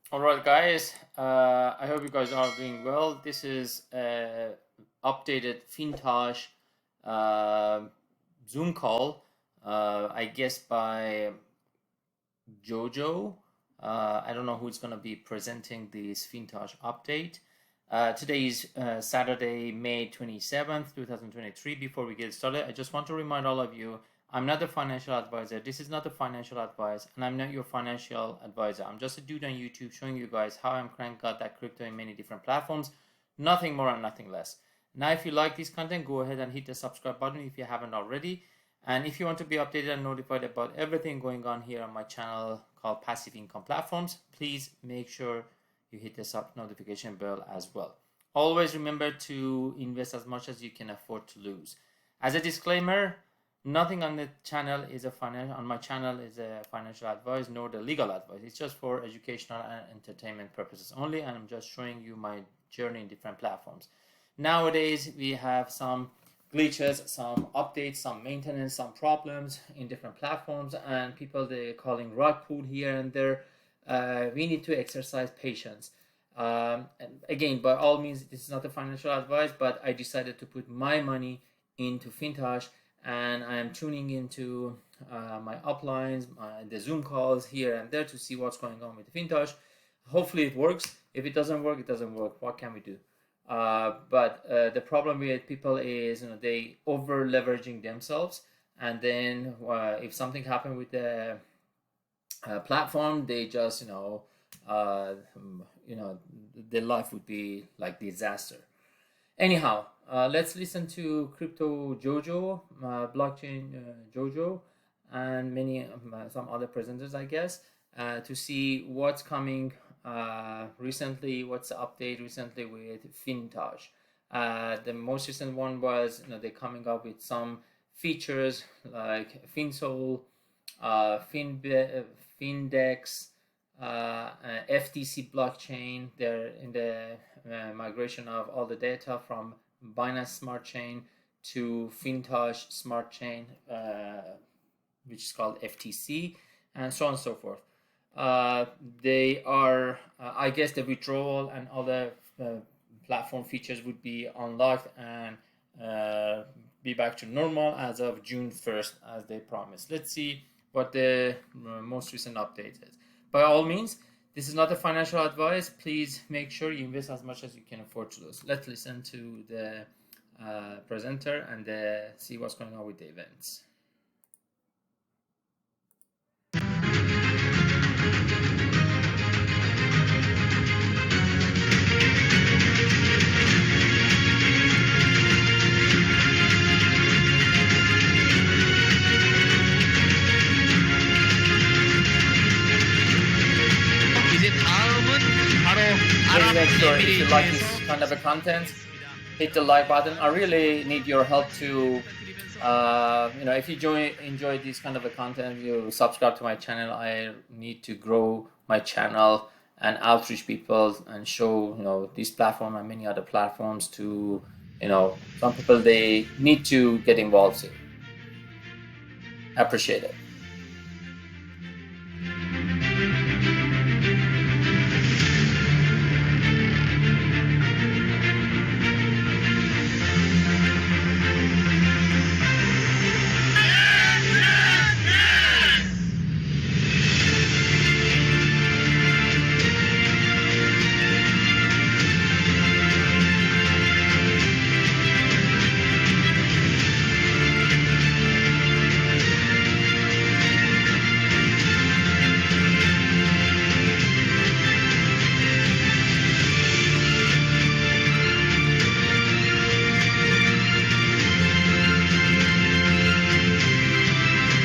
All right, guys. I hope you guys are doing well. This is updated FinToch Zoom call. I guess by Jojo. I don't know who's going to be presenting this FinToch update. Today is Saturday, May 27th, 2023. Before we get started, I just want to remind all of you, I'm not a financial advisor. This is not a financial advice, and I'm not your financial advisor. I'm just a dude on YouTube showing you guys how I'm cranking out that crypto in many different platforms. Nothing more and nothing less. Now, if you like this content, go ahead and hit the subscribe button if you haven't already. And if you want to be updated and notified about everything going on here on my channel called Passive Income Platforms, please make sure you hit the sub notification bell as well. Always remember to invest as much as you can afford to lose. As a disclaimer, nothing on the channel is a financial advice nor the legal advice. It's just for educational and entertainment purposes only, and I'm just showing you my journey in different platforms. Nowadays, we have some glitches, some updates, some maintenance, some problems in different platforms, and people they're calling rug pull here and there. We need to exercise patience. And again, by all means, this is not a financial advice, but I decided to put my money into FinToch, and I am tuning into my uplines, the Zoom calls here and there to see what's going on with FinToch. Hopefully it works. If it doesn't work, it doesn't work. What can we do? But the problem with people is, they over leveraging themselves, and then if something happened with the platform, they just their life would be like disaster. Anyhow, let's listen to Crypto Jojo, Blockchain Jojo, and some other presenters, I guess, to see what's coming recently, what's the update recently with FinToch. The most recent one was, they're coming up with some features like FinSoul, FinDex, FTC blockchain. They're in the migration of all the data from Binance Smart Chain to FinToch Smart Chain, which is called FTC, and so on and so forth. They are, I guess, the withdrawal and other platform features would be unlocked and be back to normal as of June 1st, as they promised. Let's see what the most recent update is. By all means, this is not a financial advice. Please make sure you invest as much as you can afford to lose. Let's listen to the presenter and see what's going on with the events. Please make sure, if you like this kind of a content, hit the like button. I really need your help to, if you enjoy this kind of a content, you subscribe to my channel. I need to grow my channel and outreach people and show, this platform and many other platforms to, some people they need to get involved in. I appreciate it.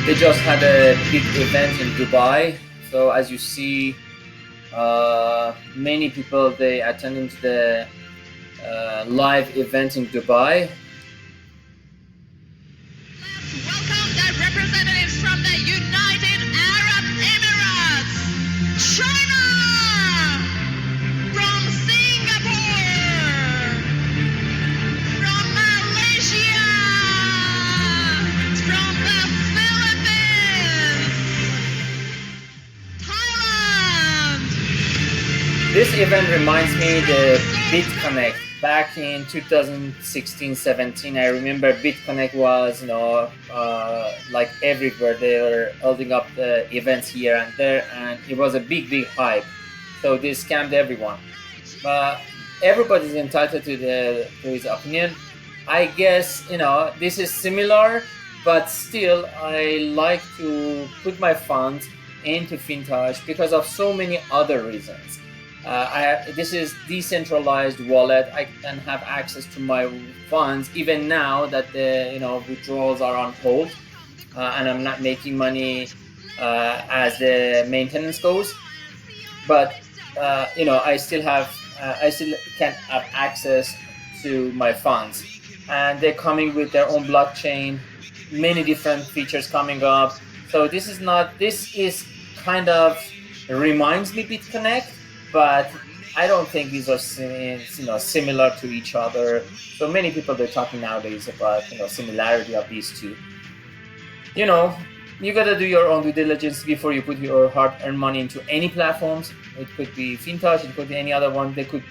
They just had a big event in Dubai. So as you see, many people, they attended the live event in Dubai. Let's welcome the representatives from the United Arab Emirates, China, from Singapore, from Malaysia, from the Philippines, Thailand, This event reminds me the BitConnect back in 2016-17. I remember BitConnect was, like everywhere. They were holding up the events here and there, and it was a big hype. So they scammed everyone. But everybody's entitled to his opinion. I guess this is similar, but still, I like to put my funds into FinTouch because of so many other reasons. This is decentralized wallet. I can have access to my funds even now that the withdrawals are on hold, and I'm not making money as the maintenance goes. But I still can have access to my funds, and they're coming with their own blockchain, many different features coming up. So this is kind of reminds me BitConnect, but I don't think these are similar to each other. So many people they're talking nowadays about similarity of these two. You gotta do your own due diligence before you put your hard-earned money into any platforms. It could be FinTouch, it could be any other one. They could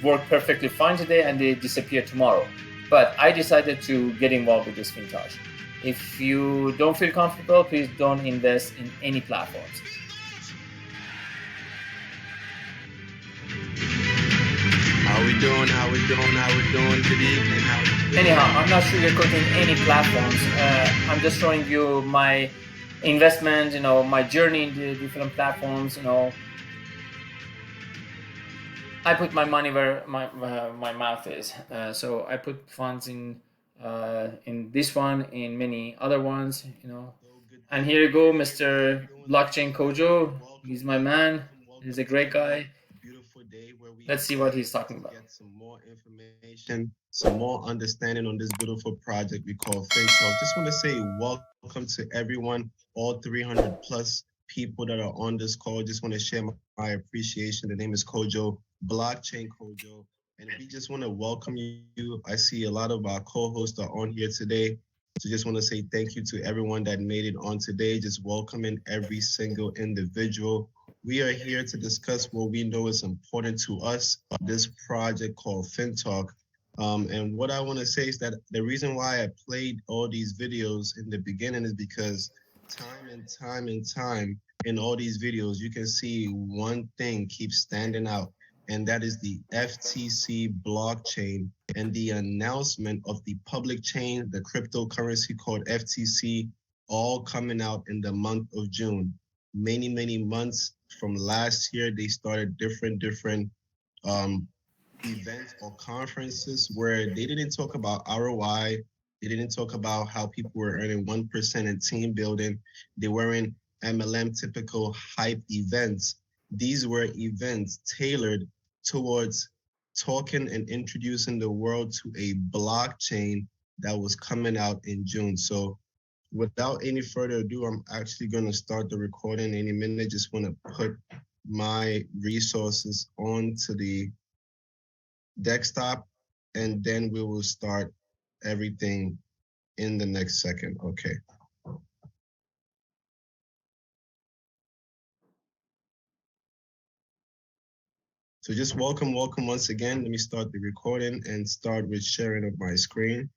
work perfectly fine today and they disappear tomorrow. But I decided to get involved with this FinTouch. If you don't feel comfortable, please don't invest in any platforms. How we doing? Good evening. Anyhow, I'm not sugarcoating any platforms. I'm just showing you my investment, my journey in the different platforms. I put my money where my mouth is. So I put funds in this one, in many other ones. And here you go, Mr. Blockchain Kojo. He's my man. He's a great guy. Beautiful day where we Let's see what he's talking about. get some more information, some more understanding on this beautiful project we call FinTalk. Just want to say welcome to everyone, all 300 plus people that are on this call. Just want to share my appreciation. The name is Kojo, Blockchain Kojo. And we just want to welcome you. I see a lot of our co-hosts are on here today. So just want to say thank you to everyone that made it on today. Just welcoming every single individual. We are here to discuss what we know is important to us, this project called FinTalk. And what I want to say is that the reason why I played all these videos in the beginning is because time and time in all these videos, you can see one thing keeps standing out, and that is the FTC blockchain and the announcement of the public chain, the cryptocurrency called FTC, all coming out in the month of June. Many months from last year, they started different events or conferences where they didn't talk about ROI. They didn't talk about how people were earning 1% in team building. They weren't MLM typical hype events. These were events tailored towards talking and introducing the world to a blockchain that was coming out in June. So without any further ado, I'm actually going to start the recording any minute. Just want to put my resources onto the desktop, and then we will start everything in the next second. Okay. So just welcome once again. Let me start the recording and start with sharing of my screen.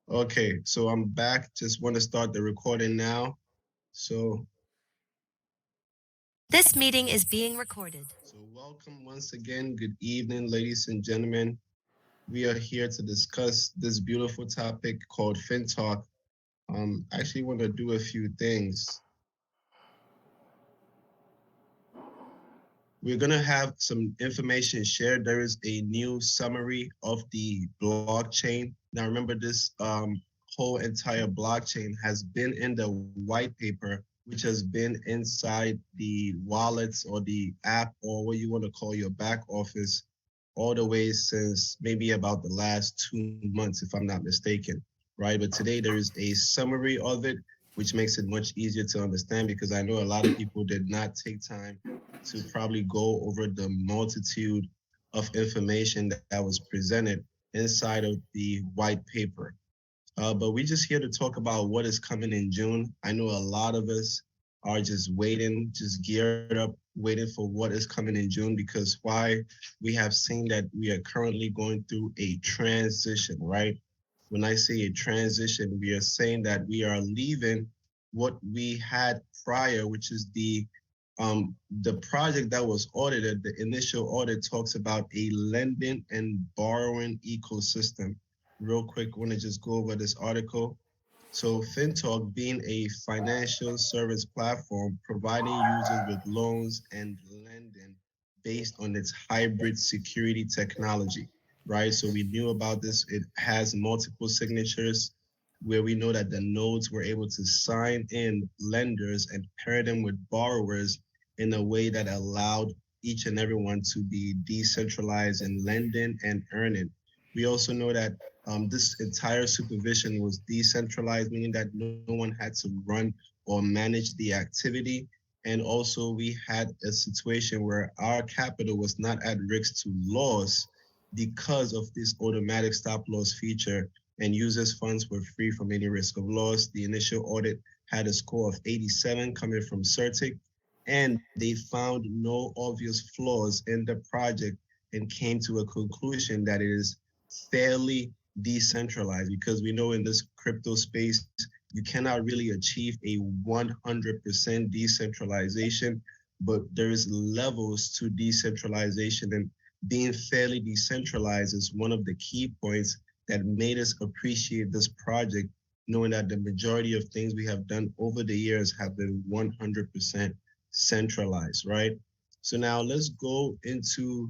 Okay, so I'm back. Just want to start the recording now. So this meeting is being recorded. So welcome once again. Good evening, ladies and gentlemen. We are here to discuss this beautiful topic called FinTalk. I actually want to do a few things. We're going to have some information shared. There is a new summary of the blockchain. Now, remember, this whole entire blockchain has been in the white paper, which has been inside the wallets or the app or what you want to call your back office all the way since maybe about the last 2 months, if I'm not mistaken, right? But today there is a summary of it. which makes it much easier to understand because I know a lot of people did not take time to probably go over the multitude of information that was presented inside of the white paper. But we're just here to talk about what is coming in June. I know a lot of us are just waiting, just geared up, waiting for what is coming in June because why? We have seen that we are currently going through a transition, right? When I say a transition, we are saying that we are leaving what we had prior, which is the project that was audited. The initial audit talks about a lending and borrowing ecosystem. Real quick, I want to just go over this article. So FinTalk being a financial service platform providing users with loans and lending based on its hybrid security technology, right? So we knew about this. It has multiple signatures where we know that the nodes were able to sign in lenders and pair them with borrowers in a way that allowed each and everyone to be decentralized in lending and earning. We also know that this entire supervision was decentralized, meaning that no one had to run or manage the activity. And also, we had a situation where our capital was not at risk to loss because of this automatic stop loss feature, and users' funds were free from any risk of loss. The initial audit had a score of 87 coming from CERTIC, and they found no obvious flaws in the project and came to a conclusion that it is fairly decentralized because we know in this crypto space, you cannot really achieve a 100% decentralization, but there is levels to decentralization, and being fairly decentralized is one of the key points that made us appreciate this project, knowing that the majority of things we have done over the years have been 100% centralized, right? So now let's go into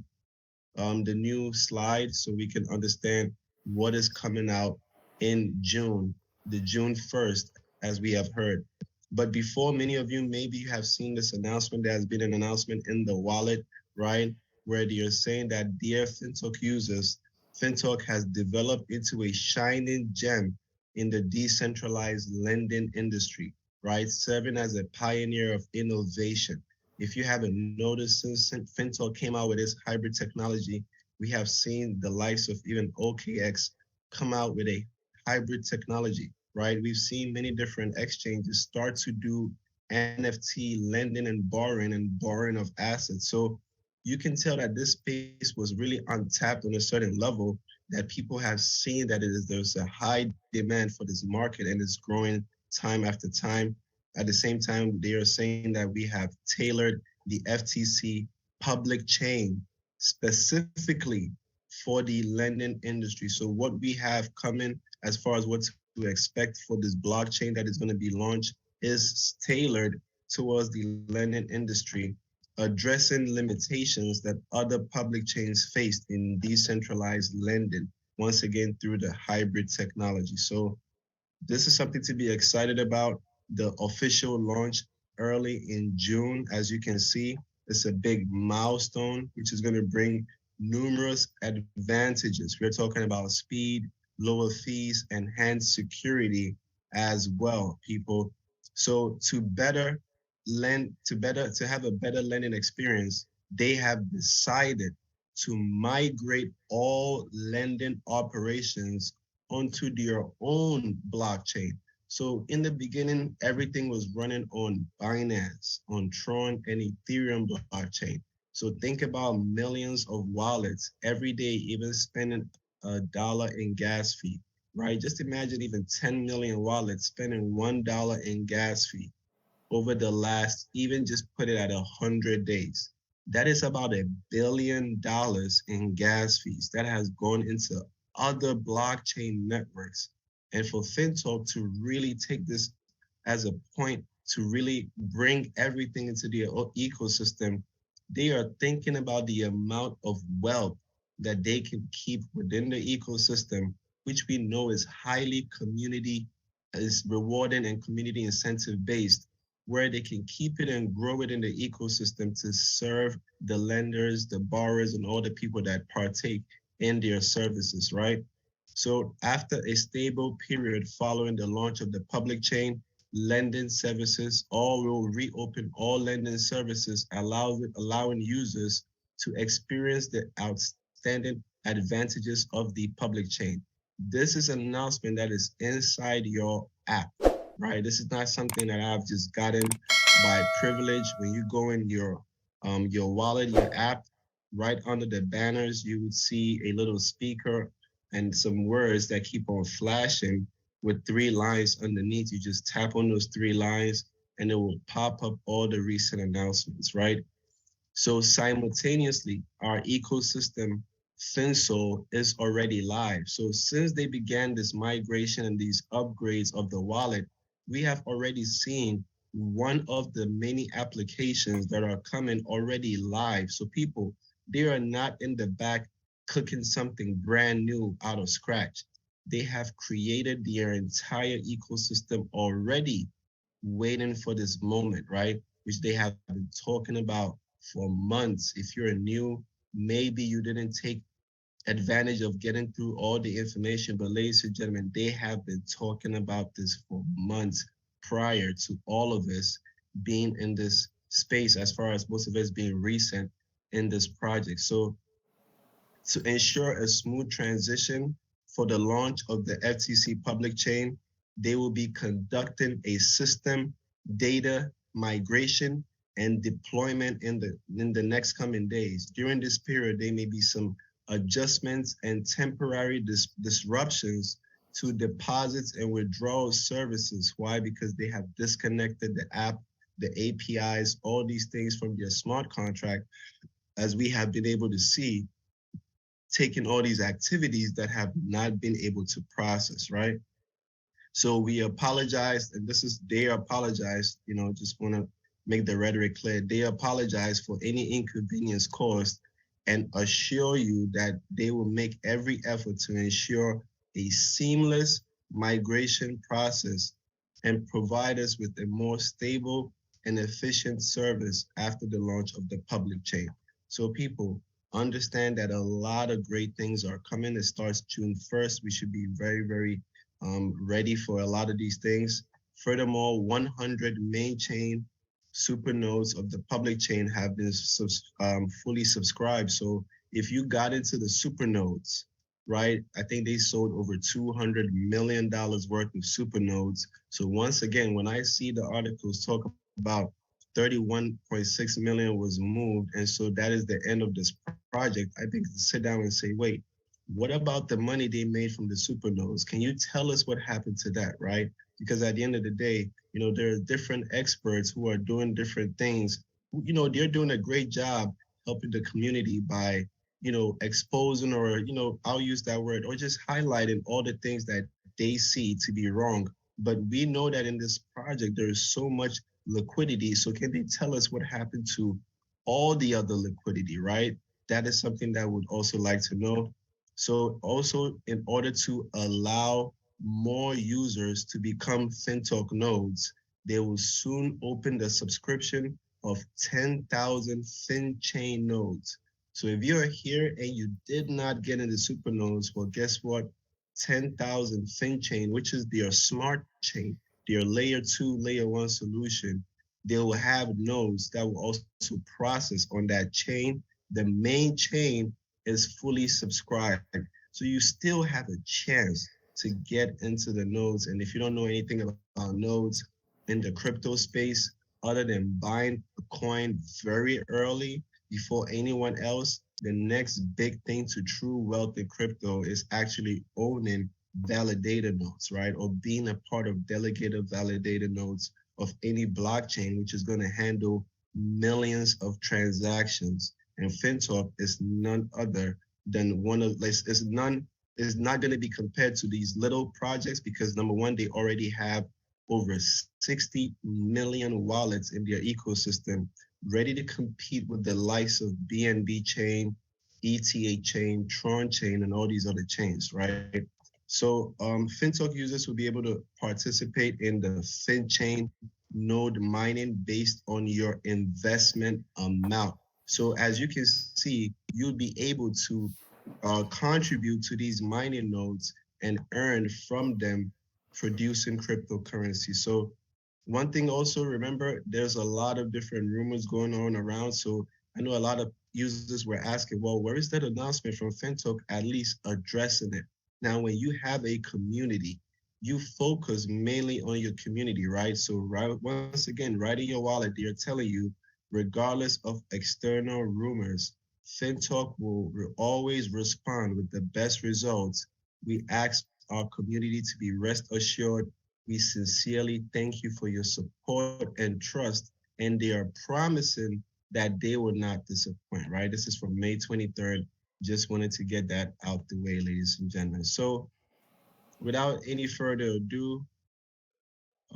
the new slide so we can understand what is coming out in June, the June 1st, as we have heard. But before, many of you maybe have seen this announcement. There has been an announcement in the wallet, right, where they are saying that dear FinTalk users, FinTalk has developed into a shining gem in the decentralized lending industry, right, serving as a pioneer of innovation. If you haven't noticed, since FinTalk came out with its hybrid technology, we have seen the likes of even OKX come out with a hybrid technology, right? We've seen many different exchanges start to do NFT lending and borrowing of assets. So you can tell that this space was really untapped on a certain level, that people have seen that there's a high demand for this market and it's growing time after time. At the same time, they are saying that we have tailored the FTC public chain specifically for the lending industry. So what we have coming as far as what to expect for this blockchain that is going to be launched is tailored towards the lending industry, addressing limitations that other public chains faced in decentralized lending, once again through the hybrid technology. So this is something to be excited about. The official launch early in June, as you can see, it's a big milestone, which is going to bring numerous advantages. We're talking about speed, lower fees, enhanced security as well, people. So to have a better lending experience, they have decided to migrate all lending operations onto their own blockchain. So in the beginning, everything was running on Binance, on Tron, and Ethereum blockchain. So think about millions of wallets every day, even spending $1 in gas fee, right? Just imagine even 10 million wallets spending $1 in gas fee over the last, even just put it at 100 days. That is about $1 billion in gas fees that has gone into other blockchain networks. And for FinTalk to really take this as a point to really bring everything into the ecosystem, they are thinking about the amount of wealth that they can keep within the ecosystem, which we know is highly community, is rewarding and community incentive based, where they can keep it and grow it in the ecosystem to serve the lenders, the borrowers, and all the people that partake in their services, right? So after a stable period following the launch of the public chain, lending services, or will reopen all lending services, allowing users to experience the outstanding advantages of the public chain. This is an announcement that is inside your app, right? This is not something that I've just gotten by privilege. When you go in your wallet, your app, right under the banners, you would see a little speaker and some words that keep on flashing with three lines underneath. You just tap on those three lines and it will pop up all the recent announcements, right? So simultaneously, our ecosystem, FinSoul, is already live. So since they began this migration and these upgrades of the wallet, we have already seen one of the many applications that are coming already live. So people, they are not in the back cooking something brand new out of scratch. They have created their entire ecosystem already waiting for this moment, right? Which they have been talking about for months. If you're new, maybe you didn't take advantage of getting through all the information, but ladies and gentlemen, they have been talking about this for months prior to all of us being in this space, as far as most of us being recent in this project. So to ensure a smooth transition for the launch of the FTC public chain, they will be conducting a system data migration and deployment in the next coming days. During this period, there may be some adjustments and temporary disruptions to deposits and withdrawal services. Why? Because they have disconnected the app, the APIs, all these things from their smart contract, as we have been able to see, taking all these activities that have not been able to process, right? So we apologize, and they apologize, just want to make the rhetoric clear. They apologize for any inconvenience caused and assure you that they will make every effort to ensure a seamless migration process and provide us with a more stable and efficient service after the launch of the public chain. So people, understand that a lot of great things are coming. It starts June 1st. We should be very, very ready for a lot of these things. Furthermore, 100 main chain super nodes of the public chain have been fully subscribed. So if you got into the super nodes, right, I think they sold over $200 million worth of super nodes. So once again, when I see the articles talk about 31.6 million was moved, and so that is the end of this project, I think to sit down and say, wait, what about the money they made from the super nodes? Can you tell us what happened to that, right? Because at the end of the day, there are different experts who are doing different things. They're doing a great job helping the community by, exposing, or, I'll use that word, or just highlighting all the things that they see to be wrong. But we know that in this project, there is so much liquidity. So can they tell us what happened to all the other liquidity, right? That is something that I would also like to know. So also, in order to allow more users to become FinTalk nodes, they will soon open the subscription of 10,000 FinChain nodes. So if you're here and you did not get into super nodes, well, guess what? 10,000 FinChain, which is their smart chain, their layer 2, layer 1 solution, they will have nodes that will also process on that chain. The main chain is fully subscribed. So you still have a chance to get into the nodes. And if you don't know anything about nodes in the crypto space, other than buying a coin very early before anyone else, the next big thing to true wealth in crypto is actually owning validator nodes, right? Or being a part of delegated validator nodes of any blockchain, which is going to handle millions of transactions. And FinTalk is none other than one of, is not going to be compared to these little projects, because number one, they already have over 60 million wallets in their ecosystem ready to compete with the likes of BNB chain, ETH chain, Tron chain, and all these other chains, right? So FinTalk users will be able to participate in the FinChain node mining based on your investment amount. So as you can see, you'll be able to contribute to these mining nodes and earn from them producing cryptocurrency. So One thing also, remember, there's a lot of different rumors going on around. So I know a lot of users were asking, well, where is that announcement from FinTok at least addressing it? Now, when you have a community, you focus mainly on your community, right? So right, once again, right in your wallet, they're telling you, regardless of external rumors, FinTok will always respond with the best results. We ask our community to be rest assured. We sincerely thank you for your support and trust, and they are promising that they will not disappoint, right? This is from May 23rd. Just wanted to get that out the way, ladies and gentlemen. So, without any further ado,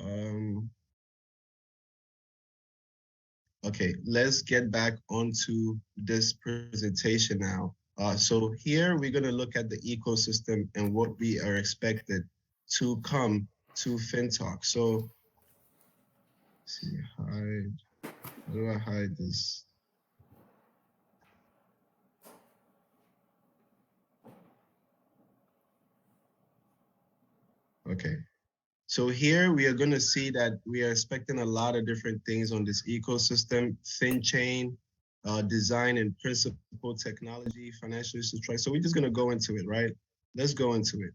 um, okay, let's get back onto this presentation now. So here we're going to look at the ecosystem and what we are expected to come to FinTalk. So, let's see, hide. How do I hide this? Okay. So here we are going to see that we are expecting a lot of different things on this ecosystem: FinChain, design and principle technology, financial institutions. So we're just going to go into it, right? Let's go into it.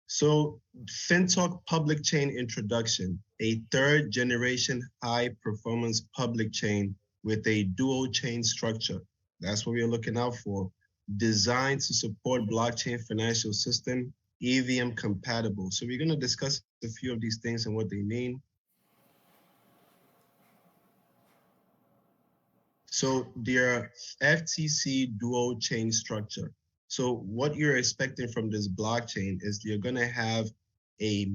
So FinTalk public chain introduction, a third generation high performance public chain with a dual chain structure. That's what we are looking out for. Designed to support blockchain financial system, EVM compatible. So we're going to discuss a few of these things and what they mean. So their FTC dual chain structure. So what you're expecting from this blockchain is you're going to have a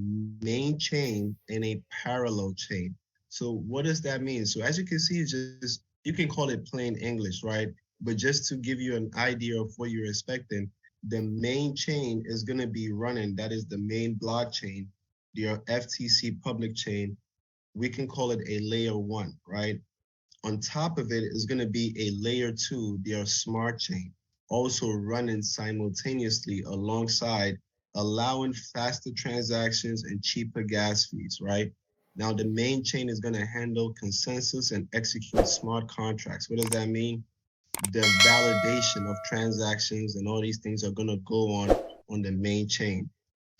main chain and a parallel chain. So what does that mean? So as you can see, it's just, you can call it plain English, right? But just to give you an idea of what you're expecting, the main chain is going to be running, that is the main blockchain, your FTC public chain. We can call it a layer one, right? On top of it is going to be a layer two, their smart chain, also running simultaneously alongside, allowing faster transactions and cheaper gas fees, right? Now, the main chain is going to handle consensus and execute smart contracts. What does that mean? The validation of transactions and all these things are going to go on the main chain.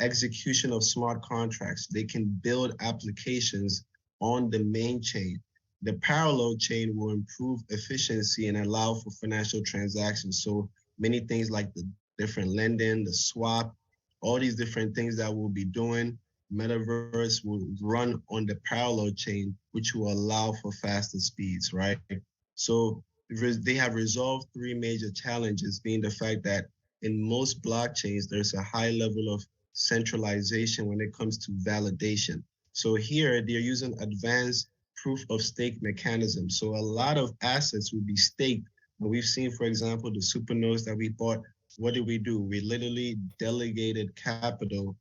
Execution of smart contracts. They can build applications on the main chain. The parallel chain will improve efficiency and allow for financial transactions. So many things like the different lending, the swap, all these different things that we'll be doing. Metaverse will run on the parallel chain, which will allow for faster speeds, right? So they have resolved three major challenges, being the fact that in most blockchains, there's a high level of centralization when it comes to validation. So here they're using advanced proof of stake mechanism. So a lot of assets will be staked. And we've seen, for example, the supernodes that we bought. What did we do? We literally delegated capital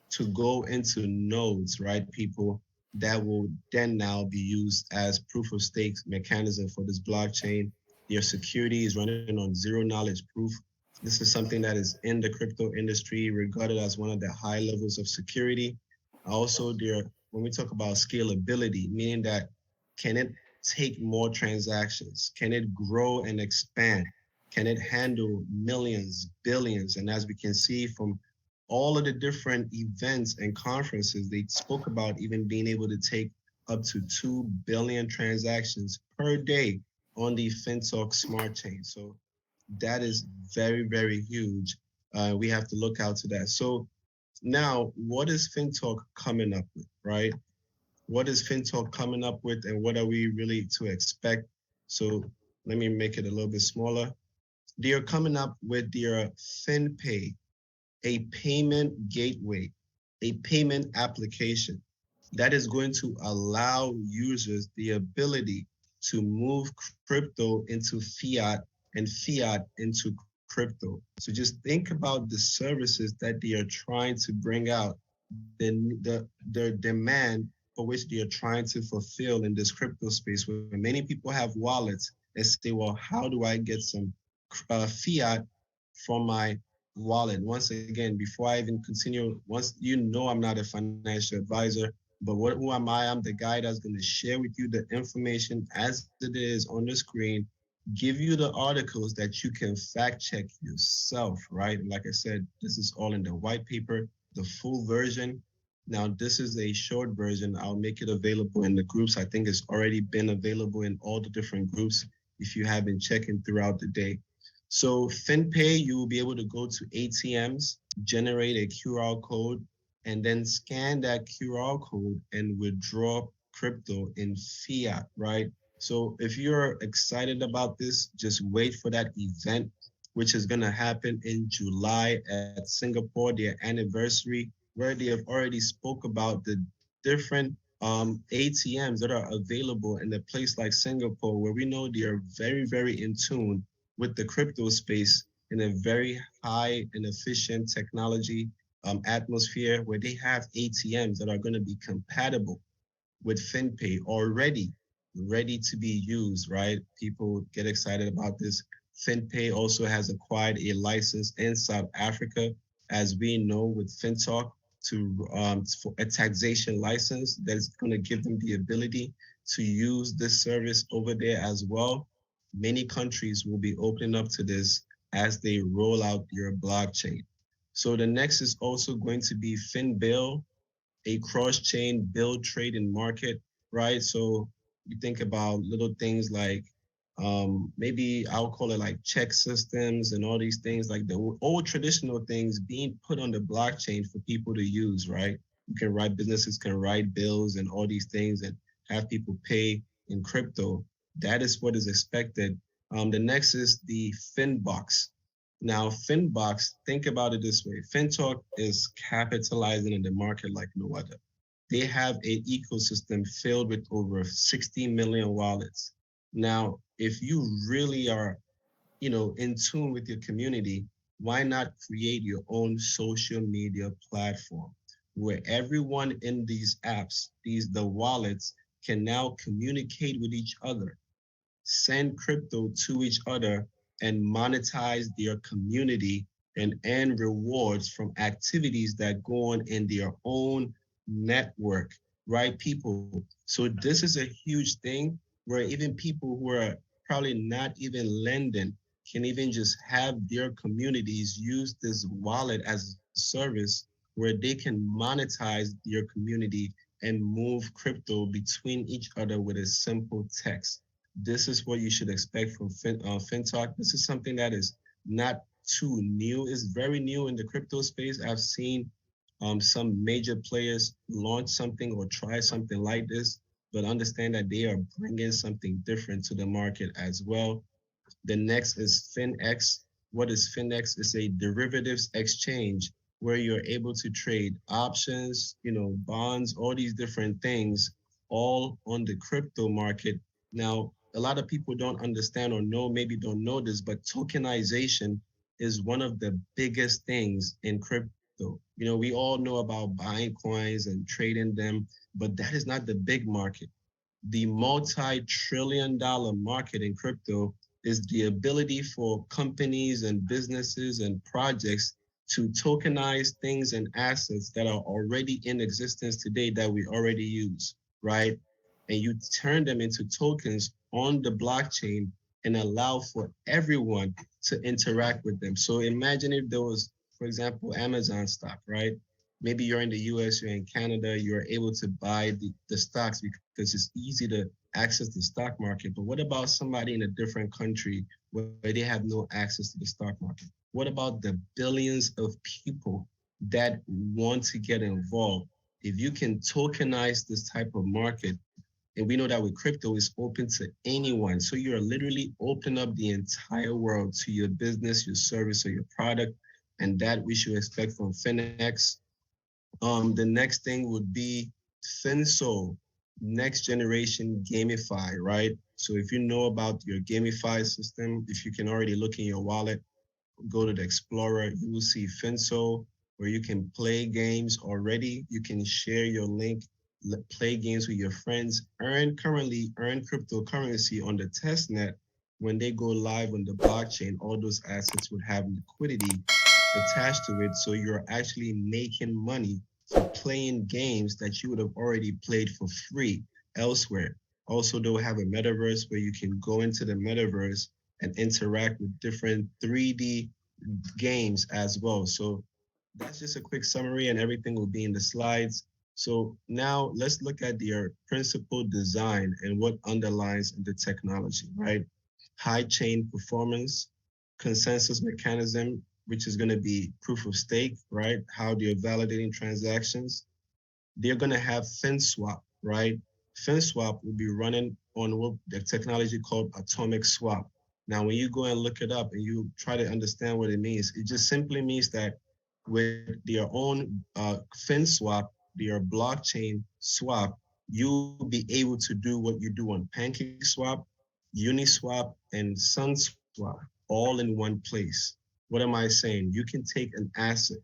to go into nodes, right, people, that will then now be used as proof of stake mechanism for this blockchain. Your security is running on zero knowledge proof. This is something that is in the crypto industry regarded as one of the high levels of security. Also, there, when we talk about scalability, meaning that can it take more transactions? Can it grow and expand? Can it handle millions, billions? And as we can see from all of the different events and conferences, they spoke about even being able to take up to 2 billion transactions per day on the FinTalk smart chain. So that is very, very huge. We have to look out to that. So now, what is FinTalk coming up with, right? What is FinTalk coming up with, and what are we really to expect? So let me make it a little bit smaller. They are coming up with their FinPay, a payment gateway, a payment application that is going to allow users the ability to move crypto into fiat and fiat into crypto. So just think about the services that they are trying to bring out, the demand for which they are trying to fulfill in this crypto space, where many people have wallets and say, well, how do I get some fiat from my wallet. Once again, before I even continue, once you know I'm not a financial advisor, but who am I? I'm the guy that's going to share with you the information as it is on the screen, give you the articles that you can fact check yourself, right? Like I said, this is all in the white paper, the full version. Now, this is a short version. I'll make it available in the groups. I think it's already been available in all the different groups if you have been checking throughout the day. So FinPay, you will be able to go to ATMs, generate a QR code, and then scan that QR code and withdraw crypto in fiat, right? So if you're excited about this, just wait for that event, which is going to happen in July at Singapore, their anniversary, where they have already spoke about the different ATMs that are available in a place like Singapore, where we know they are very, very in tune with the crypto space in a very high and efficient technology atmosphere, where they have ATMs that are going to be compatible with FinPay already ready to be used, right? People get excited about this. FinPay also has acquired a license in South Africa, as we know with FinToch, for a taxation license that's going to give them the ability to use this service over there as well. Many countries will be opening up to this as they roll out your blockchain. So the next is also going to be FinBill, a cross-chain bill trading market, right? So you think about little things like maybe I'll call it like check systems and all these things, like the old traditional things being put on the blockchain for people to use, right? You can write, businesses can write bills and all these things and have people pay in crypto. That is what is expected. The next is the Finbox. Now, Finbox, think about it this way. FinToch is capitalizing in the market like no other. They have an ecosystem filled with over 60 million wallets. Now, if you really are, in tune with your community, why not create your own social media platform where everyone in these apps, the wallets, can now communicate with each other, send crypto to each other, and monetize their community and earn rewards from activities that go on in their own network, right, people? So this is a huge thing where even people who are probably not even lending can even just have their communities use this wallet as a service where they can monetize their community and move crypto between each other with a simple text. This is what you should expect from FinTalk. This is something that is not too new. It's very new in the crypto space. I've seen some major players launch something or try something like this, but understand that they are bringing something different to the market as well. The next is FinEx. What is FinEx? It's a derivatives exchange where you're able to trade options, bonds, all these different things, all on the crypto market. Now, a lot of people don't understand or know, maybe don't know this, but tokenization is one of the biggest things in crypto. We all know about buying coins and trading them, but that is not the big market. The multi-trillion dollar market in crypto is the ability for companies and businesses and projects to tokenize things and assets that are already in existence today that we already use, right? And you turn them into tokens on the blockchain and allow for everyone to interact with them. So imagine if there was, for example, Amazon stock, right? Maybe you're in the US, you're in Canada, you're able to buy the stocks because it's easy to access the stock market. But what about somebody in a different country where they have no access to the stock market? What about the billions of people that want to get involved? If you can tokenize this type of market, and we know that with crypto, it's open to anyone. So you're literally opening up the entire world to your business, your service, or your product. And that we should expect from FinEx. The next thing would be FinSoul, next generation gamify, right? So if you know about your gamify system, if you can already look in your wallet, go to the Explorer, you will see FinSoul, where you can play games already. You can share your link, play games with your friends, currently earn cryptocurrency on the test net, when they go live on the blockchain, all those assets would have liquidity attached to it. So you're actually making money for playing games that you would have already played for free elsewhere. Also, they'll have a metaverse where you can go into the metaverse and interact with different 3D games as well. So that's just a quick summary, and everything will be in the slides. So now let's look at their principal design and what underlies the technology, right? High chain performance, consensus mechanism, which is going to be proof of stake, right? How they're validating transactions. They're going to have FinSwap, right? FinSwap will be running on what the technology called atomic swap. Now, when you go and look it up and you try to understand what it means, it just simply means that with their own FinSwap, their blockchain swap, you'll be able to do what you do on PancakeSwap, Uniswap, and SunSwap all in one place. What am I saying? You can take an asset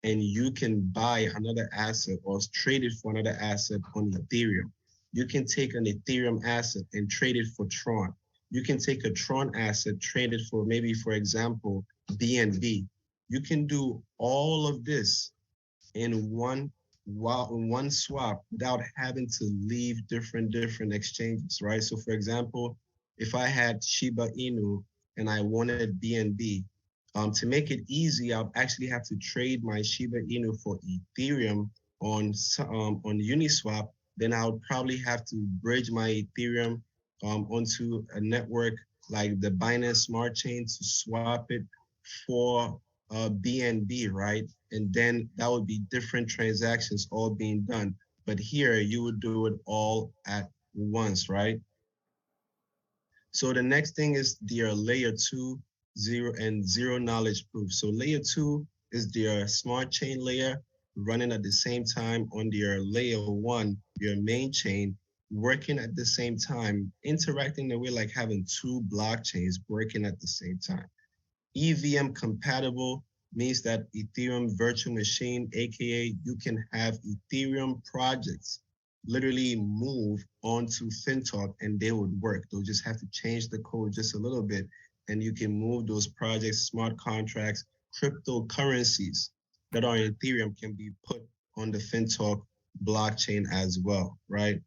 and you can buy another asset or trade it for another asset on Ethereum. You can take an Ethereum asset and trade it for Tron. You can take a Tron asset, trade it for maybe, for example, BNB. You can do all of this in one swap without having to leave different exchanges, right? So for example, if I had Shiba Inu and I wanted BNB, to make it easy, I'll actually have to trade my Shiba Inu for Ethereum on Uniswap. Then I would probably have to bridge my Ethereum onto a network like the Binance Smart Chain to swap it for BNB, right? And then that would be different transactions all being done. But here you would do it all at once, right? So the next thing is their layer two, zero knowledge proof. So layer two is their smart chain layer running at the same time on their layer one, your main chain, working at the same time, interacting the way like having two blockchains working at the same time. EVM compatible means that Ethereum virtual machine, aka you can have Ethereum projects literally move onto FinToch and they would work. They'll just have to change the code just a little bit and you can move those projects, smart contracts, cryptocurrencies that are in Ethereum can be put on the FinToch blockchain as well, right?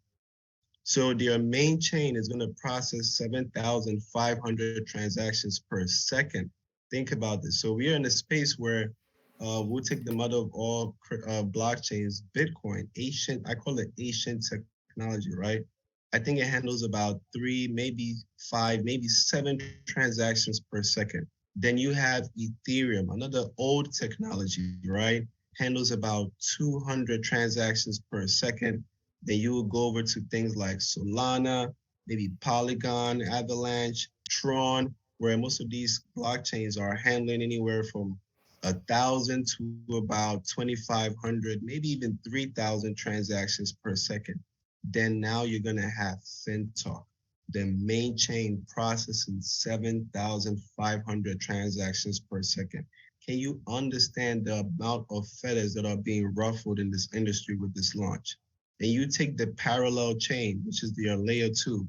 So their main chain is going to process 7,500 transactions per second. Think about this. So we are in a space where we'll take the mother of all blockchains, Bitcoin, ancient, I call it ancient technology, right? I think it handles about 3, maybe 5, maybe 7 transactions per second. Then you have Ethereum, another old technology, right? Handles about 200 transactions per second. Then you will go over to things like Solana, maybe Polygon, Avalanche, Tron, where most of these blockchains are handling anywhere from 1,000 to about 2,500, maybe even 3,000 transactions per second. Then now you're gonna have FinToch, the main chain processing 7,500 transactions per second. Can you understand the amount of feathers that are being ruffled in this industry with this launch? And you take the parallel chain, which is their layer two,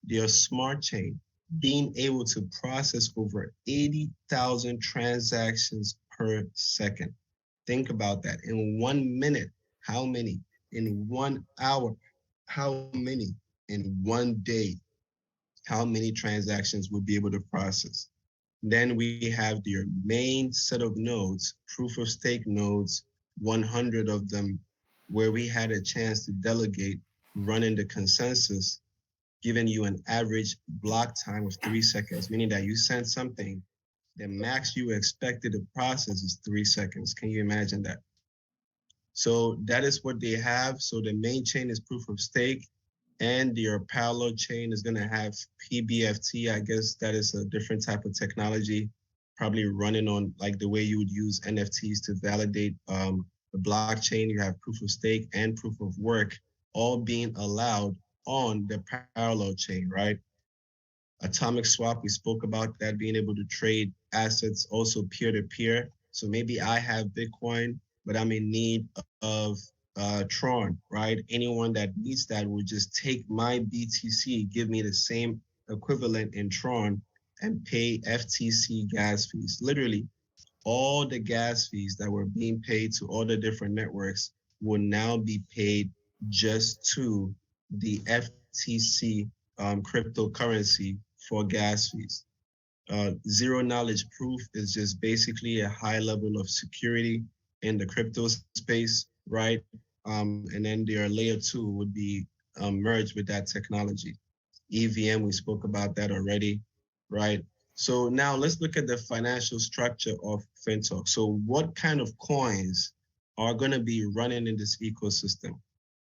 their smart chain, being able to process over 80,000 transactions per second. Think about that. In 1 minute, how many? In 1 hour, how many? In 1 day, how many transactions will be able to process? Then we have their main set of nodes, proof of stake nodes, 100 of them, where we had a chance to delegate running the consensus, giving you an average block time of 3 seconds, meaning that you send something, the max you expected to process is 3 seconds. Can you imagine that? So that is what they have. So the main chain is proof of stake and your parallel chain is going to have PBFT. I guess that is a different type of technology, probably running on like the way you would use NFTs to validate the blockchain. You have proof of stake and proof of work all being allowed on the parallel chain, right? Atomic swap, we spoke about that, being able to trade assets also peer to peer. So maybe I have Bitcoin, but I'm in need of Tron, right? Anyone that needs that will just take my BTC, give me the same equivalent in Tron and pay FTC gas fees. Literally, all the gas fees that were being paid to all the different networks will now be paid just to the FTC cryptocurrency for gas fees. Zero knowledge proof is just basically a high level of security in the crypto space, right? And then their layer two would be merged with that technology. EVM, we spoke about that already, right? So now let's look at the financial structure of FinTalk. So what kind of coins are going to be running in this ecosystem,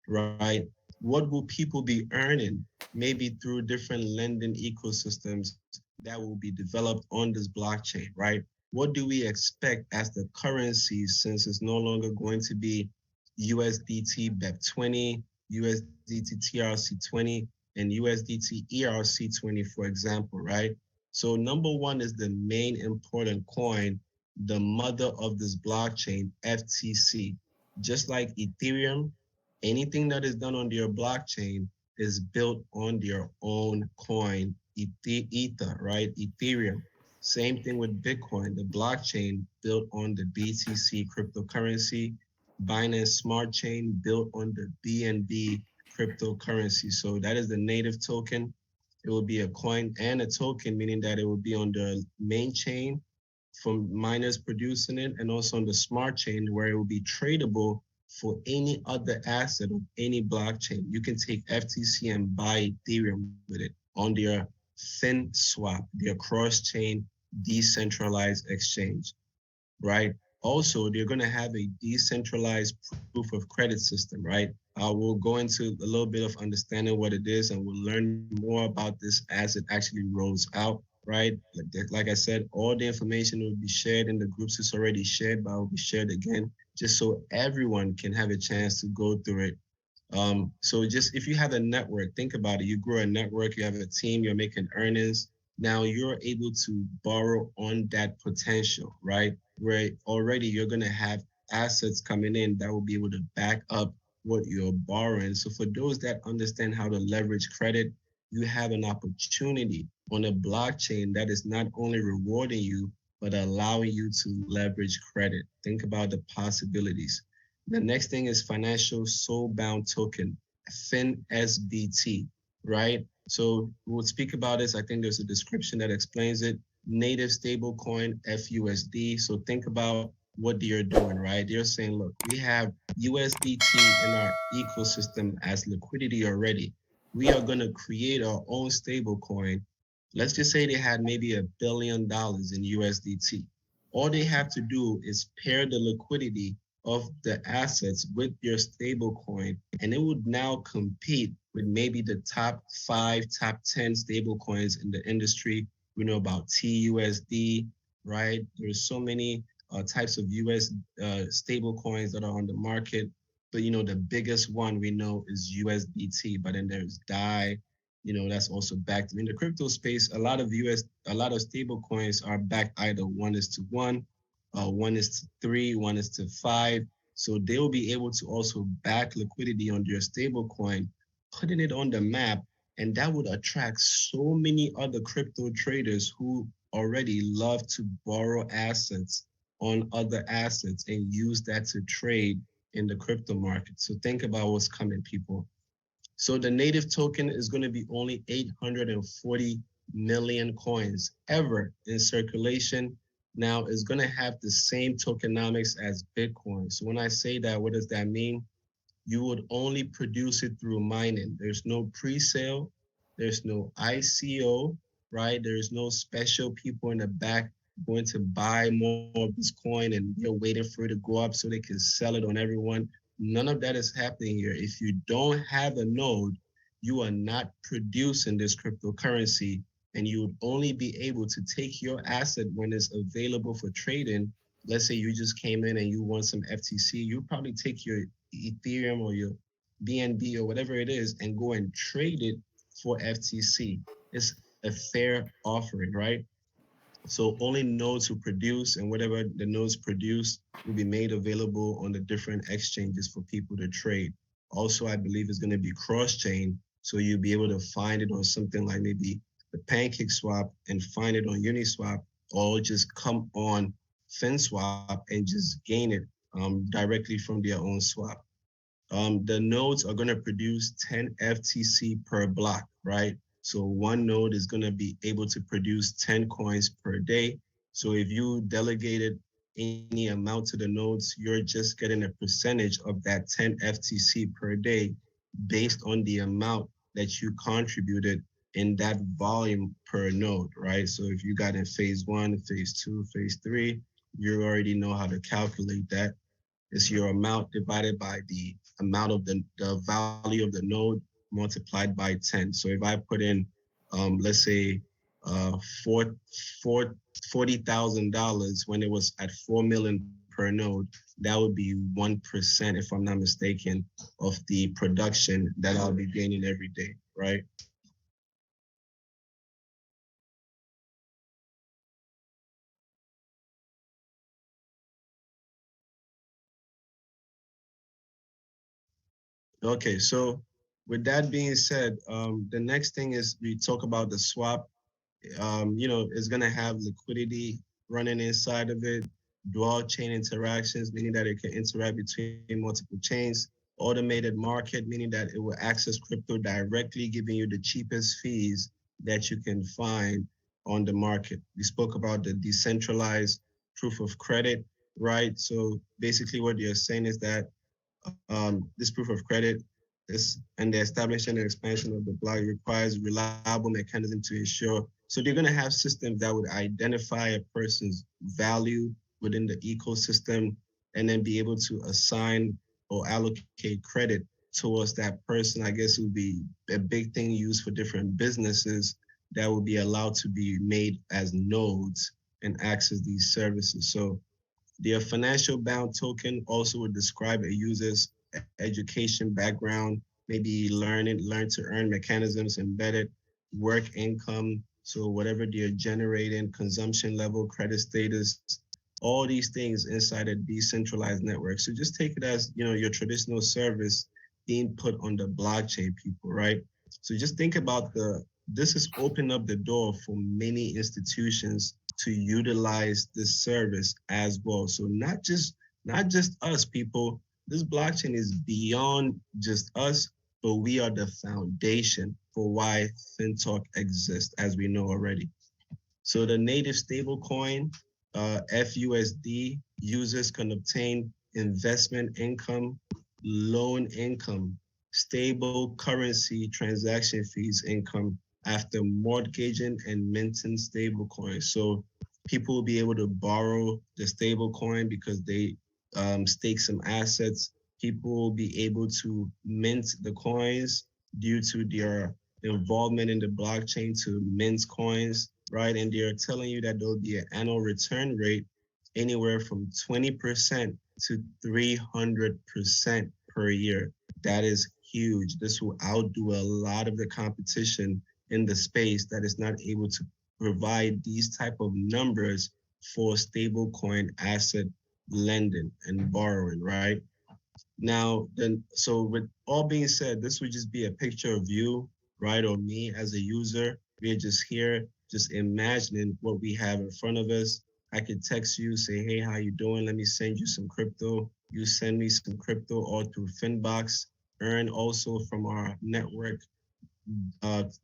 right? What will people be earning? Maybe through different lending ecosystems that will be developed on this blockchain, right? What do we expect as the currencies since it's no longer going to be USDT BEP20, USDT TRC20, and USDT ERC20, for example, right? So number one is the main important coin, the mother of this blockchain, FTC. Just like Ethereum, anything that is done on your blockchain is built on their own coin, Ether, right? Ethereum. Same thing with Bitcoin, the blockchain built on the BTC cryptocurrency, Binance Smart Chain built on the BNB cryptocurrency. So that is the native token. It will be a coin and a token, meaning that it will be on the main chain from miners producing it, and also on the smart chain where it will be tradable for any other asset of any blockchain. You can take FTC and buy Ethereum with it on their FinSwap, their cross-chain decentralized exchange, right? Also, they're going to have a decentralized proof of credit system, right? We'll go into a little bit of understanding what it is, and we'll learn more about this as it actually rolls out, right? Like I said, all the information will be shared in the groups. It's already shared, but will be shared again, just so everyone can have a chance to go through it. So just if you have a network, think about it. You grow a network, you have a team, you're making earnings. Now you're able to borrow on that potential, right? Where already you're going to have assets coming in that will be able to back up what you're borrowing. So for those that understand how to leverage credit, you have an opportunity on a blockchain that is not only rewarding you, but allowing you to leverage credit. Think about the possibilities. The next thing is financial soul-bound token, FinSBT, right? So we'll speak about this. I think there's a description that explains it. Native stablecoin, FUSD. So think about what they're doing, right? They're saying, look, we have USDT in our ecosystem as liquidity already. We are going to create our own stablecoin. Let's just say they had maybe $1 billion in USDT. All they have to do is pair the liquidity of the assets with your stable coin, and it would now compete with maybe the top 5, top 10 stable coins in the industry. We know about TUSD, right? There's so many types of US stable coins that are on the market, but the biggest one we know is USDT, but then there's DAI, that's also backed in the crypto space. A lot of stable coins are backed either 1:1, 1:3, 1:5. So they will be able to also back liquidity on their stable coin, putting it on the map, and that would attract so many other crypto traders who already love to borrow assets on other assets and use that to trade in the crypto market. So think about what's coming, people. So the native token is going to be only 840 million coins ever in circulation. Now it's going to have the same tokenomics as Bitcoin. So when I say that, what does that mean? You would only produce it through mining. There's no pre-sale, there's no ICO, right? There's no special people in the back going to buy more of this coin and you're waiting for it to go up so they can sell it on everyone. None of that is happening here. If you don't have a node, you are not producing this cryptocurrency, and you would only be able to take your asset when it's available for trading. Let's say you just came in and you want some FTC, you probably take your Ethereum or your BNB or whatever it is and go and trade it for FTC. It's a fair offering, right? So only nodes who produce, and whatever the nodes produce will be made available on the different exchanges for people to trade. Also, I believe it's going to be cross-chain, so you'll be able to find it on something like maybe the Pancake Swap and find it on Uniswap, or just come on FinSwap and just gain it directly from their own swap. The nodes are going to produce 10 FTC per block, right? So one node is going to be able to produce 10 coins per day. So if you delegated any amount to the nodes, you're just getting a percentage of that 10 FTC per day based on the amount that you contributed in that volume per node, right? So if you got in phase one, phase two, phase three, you already know how to calculate that. It's your amount divided by the amount of the value of the node multiplied by 10. So if I put in, let's say, four, four, $40,000 when it was at 4 million per node, that would be 1%, if I'm not mistaken, of the production that I'll be gaining every day, right? Okay, so with that being said, the next thing is we talk about the swap. It's going to have liquidity running inside of it, dual chain interactions, meaning that it can interact between multiple chains, automated market, meaning that it will access crypto directly, giving you the cheapest fees that you can find on the market. We spoke about the decentralized proof of credit, right? So basically what you're saying is that this proof of credit and the establishment and expansion of the block requires reliable mechanism to ensure. So they're going to have systems that would identify a person's value within the ecosystem and then be able to assign or allocate credit towards that person. I guess it would be a big thing used for different businesses that would be allowed to be made as nodes and access these services. So the financial bound token also would describe a user's education background, maybe learn to earn mechanisms, embedded work income. So whatever they're generating, consumption level, credit status, all these things inside a decentralized network. So just take it as, your traditional service being put on the blockchain, people, right? So just think about this is opening up the door for many institutions to utilize this service as well. So not just us, people. This blockchain is beyond just us, but we are the foundation for why FinToch exists, as we know already. So the native stablecoin, FUSD, users can obtain investment income, loan income, stable currency transaction fees income after mortgaging and minting stablecoins. So people will be able to borrow the stablecoin because they stake some assets. People will be able to mint the coins due to their involvement in the blockchain to mint coins, right? And they're telling you that there'll be an annual return rate anywhere from 20% to 300% per year. That is huge. This will outdo a lot of the competition in the space that is not able to provide these type of numbers for stablecoin asset lending and borrowing, right? Now, then, so with all being said, this would just be a picture of you, right, or me as a user. We're just here, just imagining what we have in front of us. I could text you, say, hey, how you doing? Let me send you some crypto. You send me some crypto all through Finbox. Earn also from our network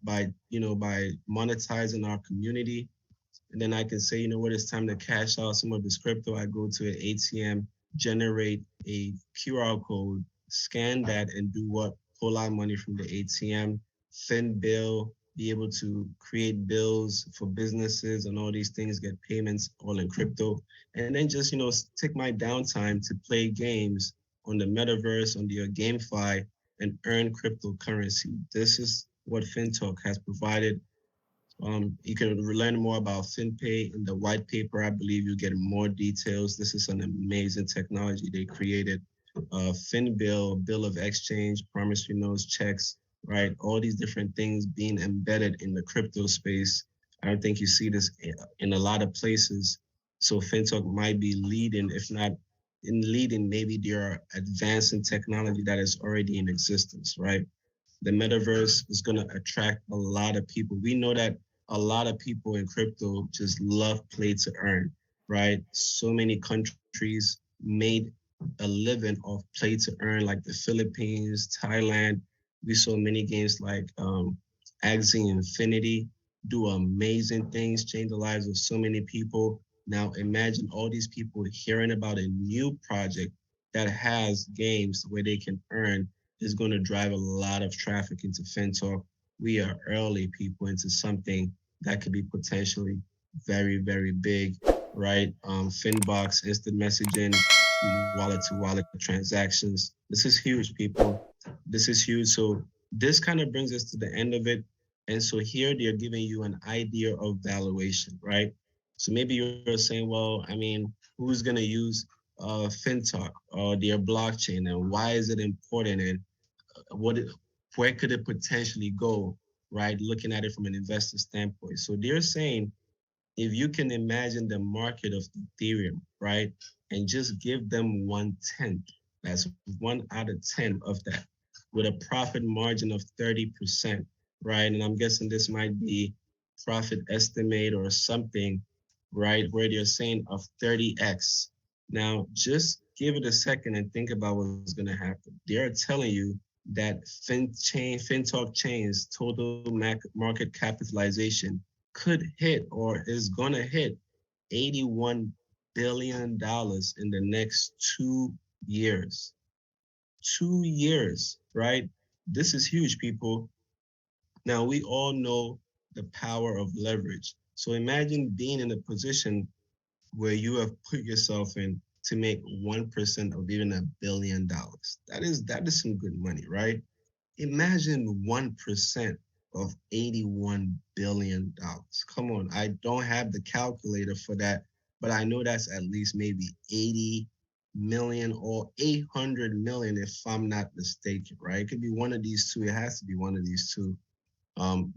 by monetizing our community. And then I can say, you know what, it's time to cash out some of this crypto. I go to an ATM, generate a QR code, scan that, and do what? Pull out money from the ATM, FinBill, be able to create bills for businesses and all these things, get payments all in crypto. And then just, take my downtime to play games on the metaverse, on the GameFi, and earn cryptocurrency. This is what FinTalk has provided. You can learn more about FinPay in the white paper. I believe you get more details. This is an amazing technology they created. FinBill, bill of exchange, promissory notes, checks, right? All these different things being embedded in the crypto space. I don't think you see this in a lot of places. So FinTalk might be leading, if not in leading, maybe they are advancing technology that is already in existence, right? The metaverse is going to attract a lot of people. We know that a lot of people in crypto just love play to earn, right? So many countries made a living off play to earn, like the Philippines, Thailand. We saw many games like Axie Infinity do amazing things, change the lives of so many people. Now imagine all these people hearing about a new project that has games where they can earn is going to drive a lot of traffic into FinTalk. We are early people into something that could be potentially very, very big, right? Finbox, instant messaging, wallet to wallet transactions. This is huge, people. This is huge. So this kind of brings us to the end of it. And so here they're giving you an idea of valuation, right? So maybe you're saying, well, I mean, who's going to use FinTalk or their blockchain, and why is it important, and what it, where could it potentially go, right? Looking at it from an investor standpoint. So they're saying if you can imagine the market of Ethereum, right, and just give them 1/10, that's 1/10 of that, with a profit margin of 30%, right? And I'm guessing this might be profit estimate or something, right, where they're saying of 30x. Now, just give it a second and think about what's going to happen. They're telling you that FinTalk chain's total market capitalization could hit or is going to hit $81 billion in the next 2 years. 2 years, right? This is huge, people. Now, we all know the power of leverage. So imagine being in a position where you have put yourself in to make 1% of even $1 billion. That is some good money, right? Imagine 1% of $81 billion. Come on, I don't have the calculator for that, but I know that's at least maybe 80 million or 800 million if I'm not mistaken, right? It could be one of these two. It has to be one of these two.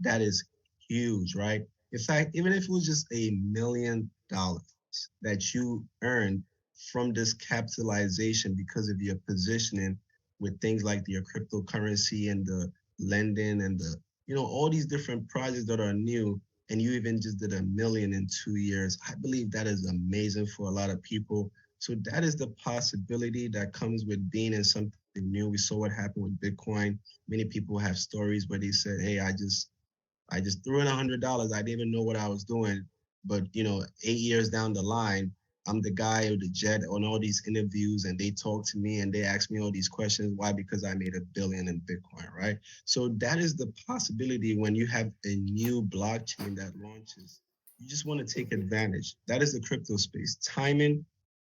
That is huge, right? In fact, even if it was just $1 million that you earned from this capitalization because of your positioning with things like your cryptocurrency and the lending and the, all these different projects that are new, and you even just did 1 million in 2 years, I believe that is amazing for a lot of people. So that is the possibility that comes with being in something new. We saw what happened with Bitcoin. Many people have stories where they said, "Hey, I just threw in $100. I didn't even know what I was doing, but 8 years down the line, I'm the guy with the jet on all these interviews, and they talk to me and they ask me all these questions. Why? Because I made $1 billion in Bitcoin, right? So that is the possibility when you have a new blockchain that launches. You just want to take advantage. That is the crypto space. Timing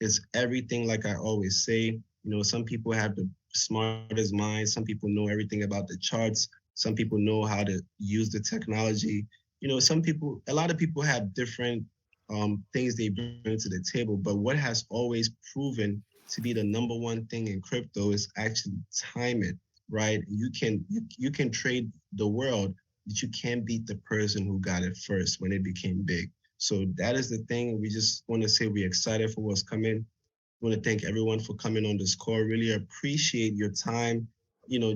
is everything, like I always say. Some people have the smartest minds. Some people know everything about the charts. Some people know how to use the technology. A lot of people have different things they bring to the table. But what has always proven to be the number one thing in crypto is actually timing, right? You can trade the world, but you can't beat the person who got it first when it became big. So that is the thing. We just want to say we're excited for what's coming. I want to thank everyone for coming on this call. Really appreciate your time.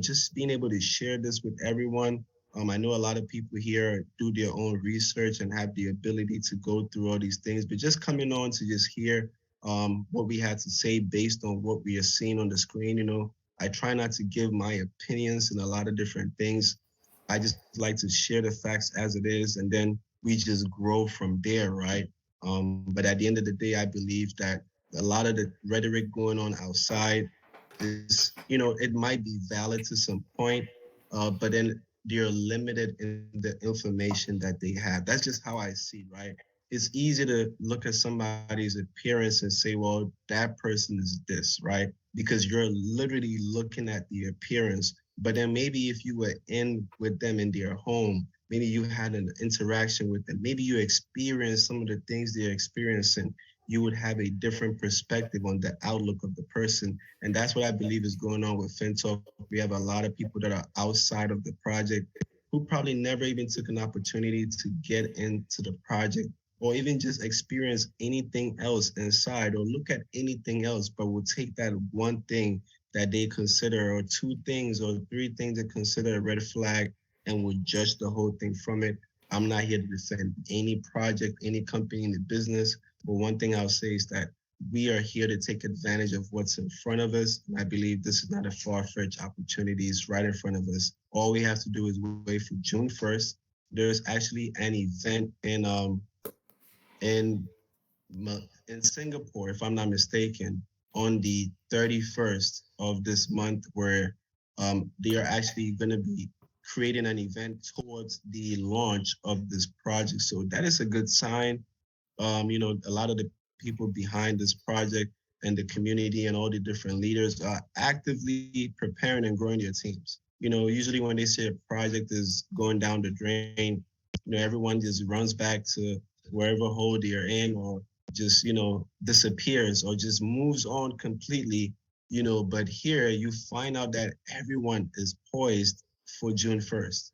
Just being able to share this with everyone. I know a lot of people here do their own research and have the ability to go through all these things, but just coming on to just hear what we had to say based on what we are seeing on the screen. I try not to give my opinions in a lot of different things. I just like to share the facts as it is, and then we just grow from there, right? But at the end of the day, I believe that a lot of the rhetoric going on outside is, it might be valid to some point, but then they're limited in the information that they have. That's just how I see, right? It's easy to look at somebody's appearance and say, well, that person is this, right? Because you're literally looking at the appearance. But then maybe if you were in with them in their home, maybe you had an interaction with them, maybe you experienced some of the things they're experiencing, you would have a different perspective on the outlook of the person. And that's what I believe is going on with FinTalk. We have a lot of people that are outside of the project who probably never even took an opportunity to get into the project or even just experience anything else inside or look at anything else, but will take that one thing that they consider or two things or three things that consider a red flag and will judge the whole thing from it. I'm not here to defend any project, any company in the business. But one thing I'll say is that we are here to take advantage of what's in front of us. And I believe this is not a far-fetched opportunity. It's right in front of us. All we have to do is wait for June 1st. There's actually an event in in Singapore, if I'm not mistaken, on the 31st of this month, where they are actually going to be creating an event towards the launch of this project. So that is a good sign. A lot of the people behind this project and the community and all the different leaders are actively preparing and growing their teams. Usually when they say a project is going down the drain, everyone just runs back to wherever hole they're in, or just, disappears or just moves on completely. But here you find out that everyone is poised for June 1st.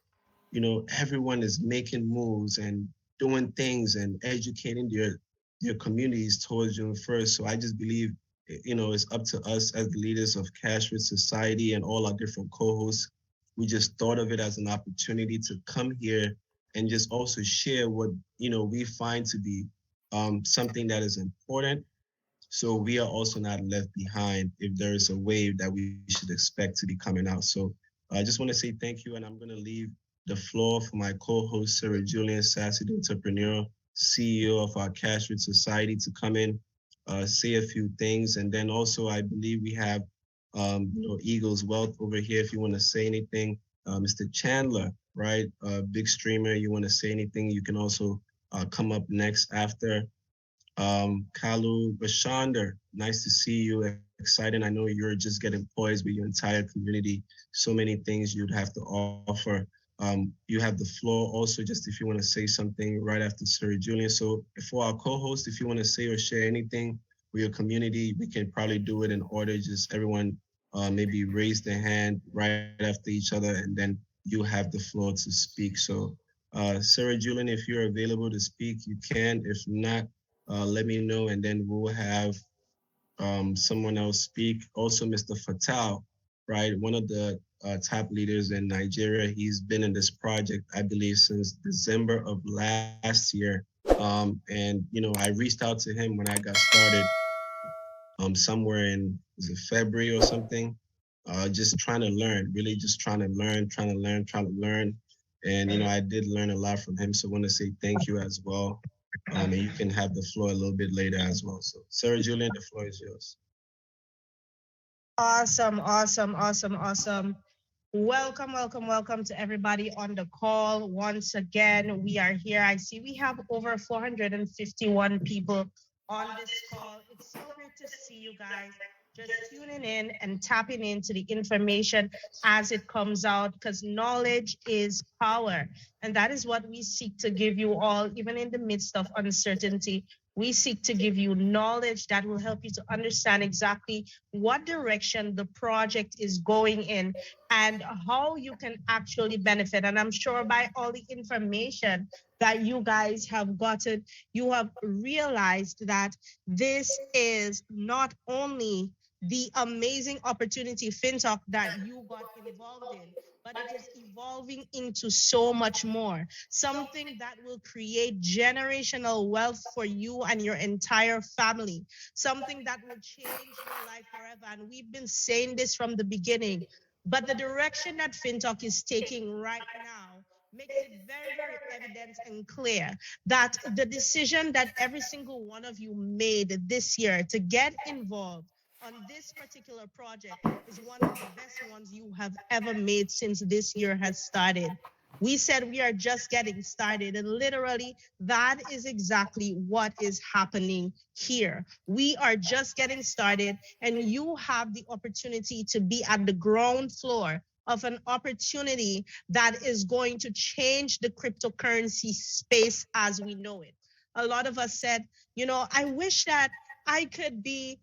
Everyone is making moves and doing things and educating their communities towards June 1st. So I just believe, it's up to us as the leaders of Cash Rich Society and all our different co-hosts. We just thought of it as an opportunity to come here and just also share what, we find to be something that is important, so we are also not left behind if there is a wave that we should expect to be coming out. So I just want to say thank you, and I'm going to leave the floor for my co-host, Sarah Julian Sassy, the entrepreneur, CEO of our Cash Rich Society, to come in, say a few things. And then also, I believe we have, Eagles Wealth over here. If you want to say anything, Mr. Chandler, right? Big streamer, you want to say anything, you can also come up next after. Kalu Bashander, nice to see you. Exciting. I know you're just getting poised with your entire community. So many things you'd have to offer. You have the floor also, just if you want to say something right after Sir Julian. So for our co-host, if you want to say or share anything with your community, we can probably do it in order. Just everyone maybe raise their hand right after each other, and then you have the floor to speak. So Sarah Julian, if you're available to speak, you can. If not, let me know, and then we'll have someone else speak. Also, Mr. Fatal, right? One of the top leaders in Nigeria. He's been in this project, I believe, since December of last year. And, I reached out to him when I got started somewhere in, was it February or something? Just trying to learn, really just trying to learn, trying to learn. And, I did learn a lot from him. So I want to say thank you as well. And you can have the floor a little bit later as well. So, Sarah Julian, the floor is yours. Awesome, awesome, awesome, awesome. Welcome to everybody on the call. Once again, we are here. I see we have over 451 people on this call. It's so great to see you guys just tuning in and tapping into the information as it comes out, because knowledge is power. And that is what we seek to give you all, even in the midst of uncertainty. We seek to give you knowledge that will help you to understand exactly what direction the project is going in and how you can actually benefit. And I'm sure by all the information that you guys have gotten, you have realized that this is not only the amazing opportunity, FinToch, that you got involved in, but it is evolving into so much more. Something that will create generational wealth for you and your entire family. Something that will change your life forever. And we've been saying this from the beginning. But the direction that FinToch is taking right now makes it very, very evident and clear that the decision that every single one of you made this year to get involved on this particular project is one of the best ones you have ever made since this year has started. We said we are just getting started, and literally that is exactly what is happening here. We are just getting started, and you have the opportunity to be at the ground floor of an opportunity that is going to change the cryptocurrency space as we know it. A lot of us said, I wish that I could be,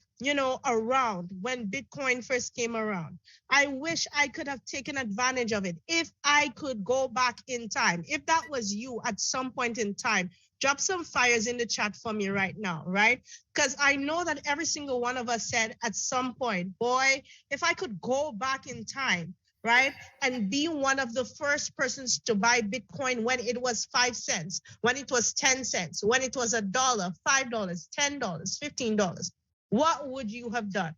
around when Bitcoin first came around. I wish I could have taken advantage of it. If I could go back in time, if that was you at some point in time, drop some fires in the chat for me right now, right? Because I know that every single one of us said at some point, boy, if I could go back in time, right? And be one of the first persons to buy Bitcoin when it was 5 cents, when it was 10 cents, when it was $1, $5, $10, $15. What would you have done?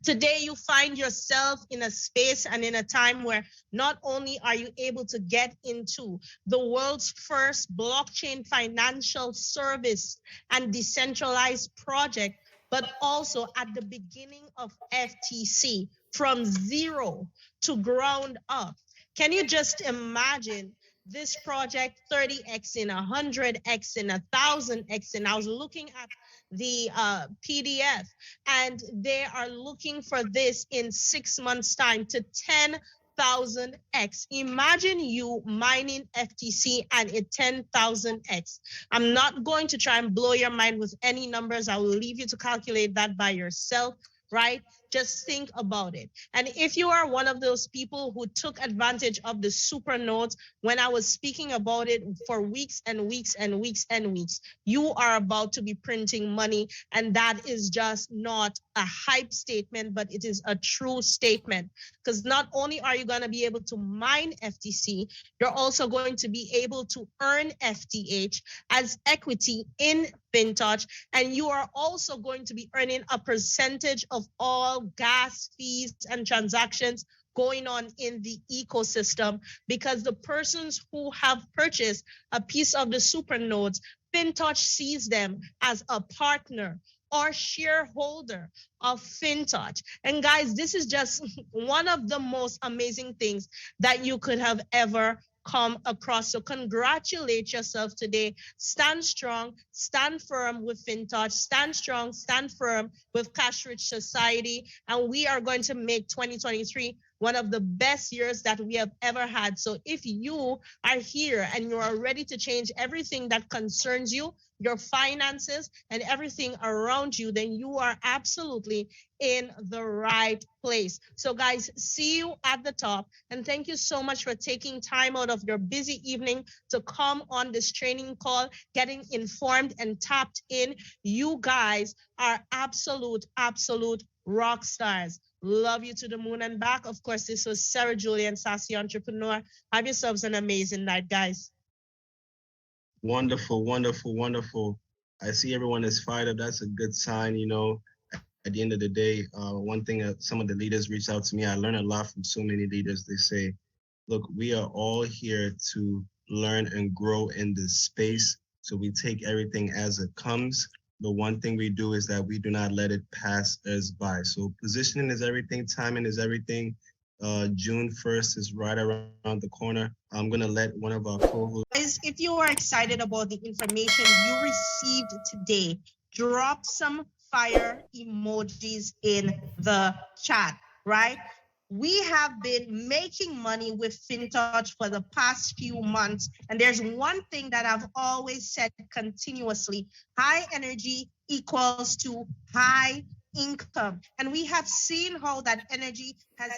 Today, you find yourself in a space and in a time where not only are you able to get into the world's first blockchain financial service and decentralized project, but also at the beginning of FTC from zero to ground up. Can you just imagine this project 30x in 100x in 1000x? And I was looking at the PDF, and they are looking for this in 6 months' time to 10,000x. Imagine you mining FTC and it 10,000x. I'm not going to try and blow your mind with any numbers. I will leave you to calculate that by yourself, right? Just think about it. And if you are one of those people who took advantage of the super nodes when I was speaking about it for weeks and weeks and weeks and weeks, you are about to be printing money. And that is just not a hype statement, but it is a true statement. Because not only are you going to be able to mine FTC, you're also going to be able to earn FTH as equity in FinToch, and you are also going to be earning a percentage of all gas fees and transactions going on in the ecosystem, because the persons who have purchased a piece of the super nodes, FinToch sees them as a partner or shareholder of FinToch. And guys, this is just one of the most amazing things that you could have ever come across. So congratulate yourself today. Stand strong, stand firm with FinToch, stand strong, stand firm with Cash Rich Society. And we are going to make 2023 one of the best years that we have ever had. So if you are here and you are ready to change everything that concerns you, your finances and everything around you, then you are absolutely in the right place. So guys, see you at the top. And thank you so much for taking time out of your busy evening to come on this training call, getting informed and tapped in. You guys are absolute rock stars. Love you to the moon and back. Of course, this was Sarah Julian, Sassy Entrepreneur. Have yourselves an amazing night, guys. Wonderful, wonderful, wonderful. I see everyone is fired up. That's a good sign, you know. At the end of the day, one thing some of the leaders reached out to me. I learned a lot from so many leaders. They say, look, we are all here to learn and grow in this space. So we take everything as it comes. The one thing we do is that we do not let it pass us by. So positioning is everything, timing is everything. June 1st is right around the corner. I'm gonna let one of our co-hosts. Guys, if you are excited about the information you received today, drop some fire emojis in the chat, right? We have been making money with FinToch for the past few months. And there's one thing that I've always said continuously: high energy equals to high income. And we have seen how that energy has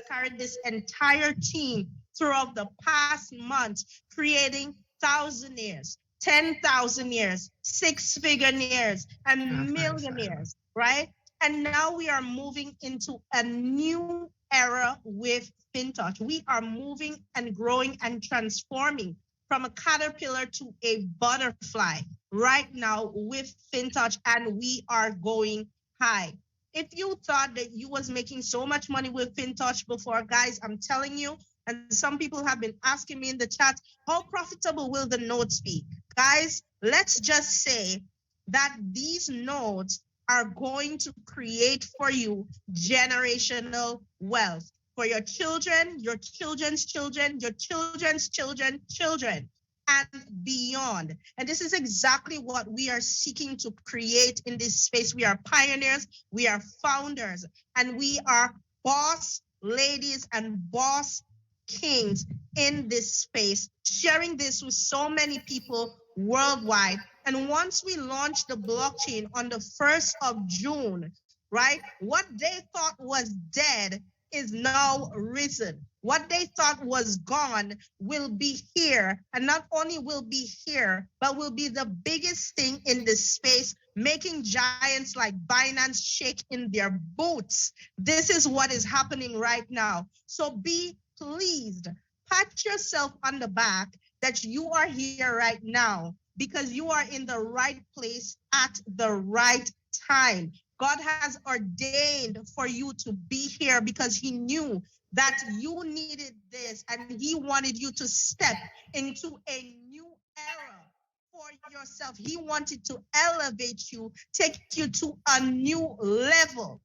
carried this entire team throughout the past months, creating thousandaires, 10,000 six-figure-naires, and millionaires, right? And now we are moving into a new era with FinToch. We are moving and growing and transforming from a caterpillar to a butterfly right now with FinToch, and we are going high. If you thought that you was making so much money with FinToch before, guys, I'm telling you, and some people have been asking me in the chat, how profitable will the nodes be? Guys, let's just say that these nodes are going to create for you generational wealth for your children, your children's children, your children's children, and beyond. And this is exactly what we are seeking to create in this space. We are pioneers, we are founders, and we are boss ladies and boss kings in this space, sharing this with so many people worldwide. And once we launch the blockchain on the 1st of June, right, what they thought was dead is now risen. What they thought was gone will be here. And not only will be here, but will be the biggest thing in this space, making giants like Binance shake in their boots. This is what is happening right now. So be pleased. Pat yourself on the back that you are here right now because you are in the right place at the right time. God has ordained for you to be here because He knew that you needed this and He wanted you to step into a new era for yourself. He wanted to elevate you, take you to a new level.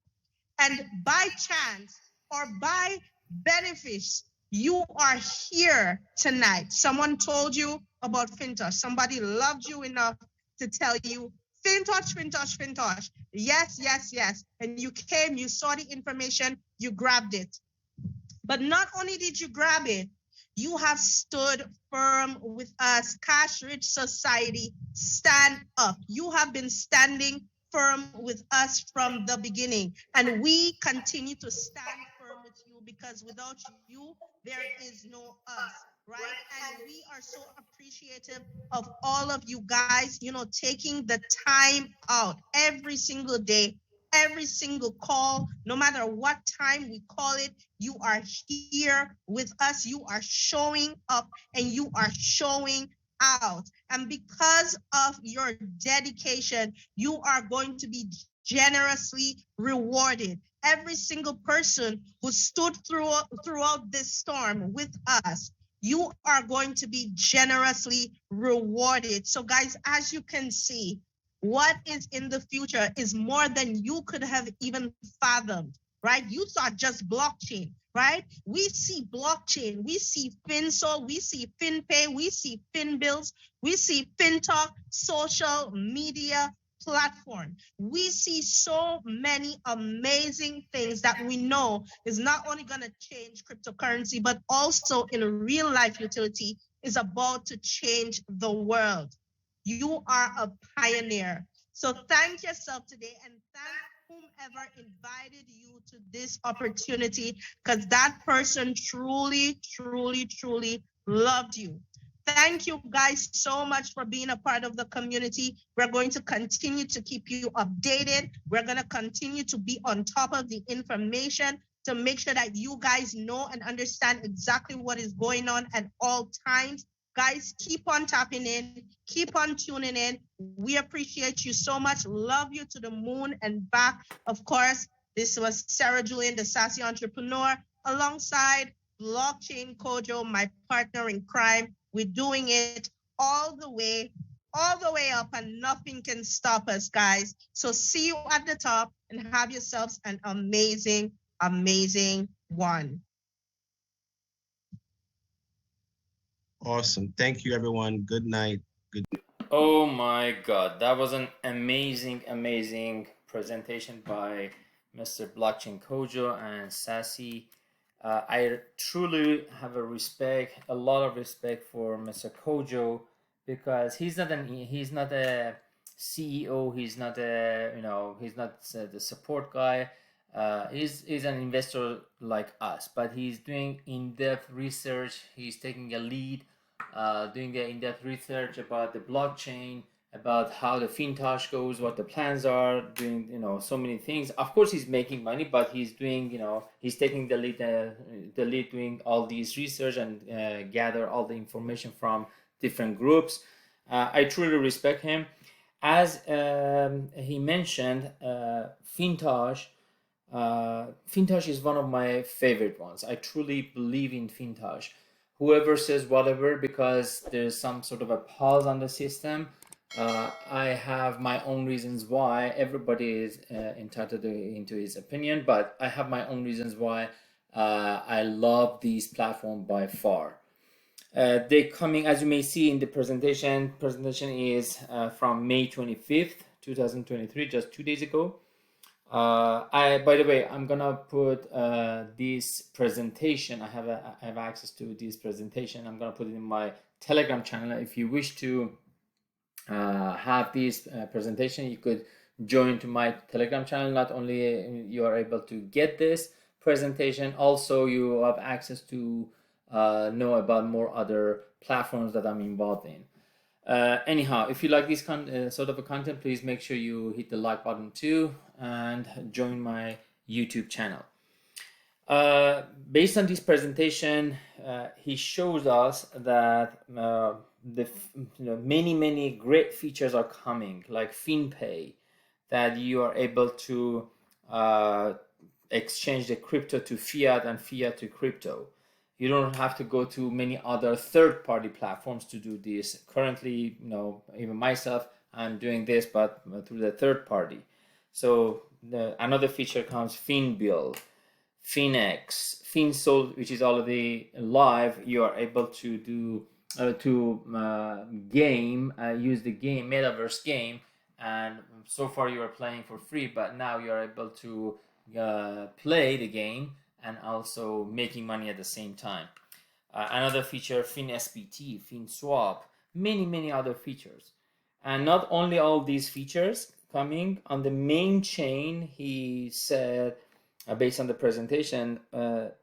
And by chance or by benefits, you are here tonight. Someone told you about FinToch. Somebody loved you enough to tell you, FinToch, FinToch, FinToch. Yes, yes, yes. And you came, you saw the information, you grabbed it. But not only did you grab it, you have stood firm with us. Cash Rich Society, stand up. You have been standing firm with us from the beginning. And we continue to stand firm with you because without you, there is no us, right? And we are so appreciative of all of you guys, taking the time out every single day, every single call, no matter what time we call it, you are here with us. You are showing up and you are showing out. And because of your dedication, you are going to be generously rewarded. Every single person who stood throughout this storm with us, you are going to be generously rewarded. So guys, as you can see, what is in the future is more than you could have even fathomed, right? You thought just blockchain, right? We see blockchain, we see FinSoul, we see FinPay, we see FinBills, we see FinToch, social media platform. We see so many amazing things that we know is not only going to change cryptocurrency, but also in real life utility is about to change the world. You are a pioneer. So thank yourself today and thank whomever invited you to this opportunity because that person truly, truly, truly loved you. Thank you guys so much for being a part of the community. We're going to continue to keep you updated. We're going to continue to be on top of the information to make sure that you guys know and understand exactly what is going on at all times. Guys, keep on tapping in, keep on tuning in. We appreciate you so much. Love you to the moon and back. Of course, this was Sarah Julian, the Sassy Entrepreneur, alongside Blockchain Kojo, my partner in crime. We're doing it all the way up, and nothing can stop us, guys. So see you at the top and have yourselves an amazing, amazing one. Awesome. Thank you, everyone. Good night. Oh my God, that was an amazing presentation by Mr. Blockchain Kojo and Sassy. I truly have a lot of respect for Mr. Kojo because he's not a CEO. He's not the support guy. He's an investor like us, but he's doing in-depth research. He's taking a lead, doing the in-depth research about the blockchain, about how the FinToch goes, what the plans are, doing so many things. Of course, he's making money, but he's doing he's taking the lead doing all these research and gather all the information from different groups. I truly respect him. As he mentioned, FinToch. FinToch is one of my favorite ones. I truly believe in FinToch. Whoever says whatever because there's some sort of a pause on the system, I have my own reasons why. Everybody is entitled into his opinion, but I have my own reasons why I love these platforms by far. They coming, as you may see in the presentation. Presentation is from May 25th, 2023, just 2 days ago. By the way, I'm gonna put this presentation. I have access to this presentation. I'm gonna put it in my Telegram channel. If you wish to have this presentation, you could join to my Telegram channel. Not only you are able to get this presentation, also you have access to know about more other platforms that I'm involved in. Anyhow, if you like this sort of a content, please make sure you hit the like button too and join my YouTube channel. Based on this presentation, he shows us that many great features are coming, like FinPay, that you are able to exchange the crypto to fiat and fiat to crypto. You don't have to go to many other third-party platforms to do this. Currently, even myself, I'm doing this, but through the third party. So another feature comes FinBill, FinEx, FinSoul, which is already live. You are able to do use the game metaverse game, and so far you are playing for free, but now you are able to play the game and also making money at the same time. Another feature, FinSBT, FinSwap, many other features. And not only all these features coming on the main chain, he said, based on the presentation,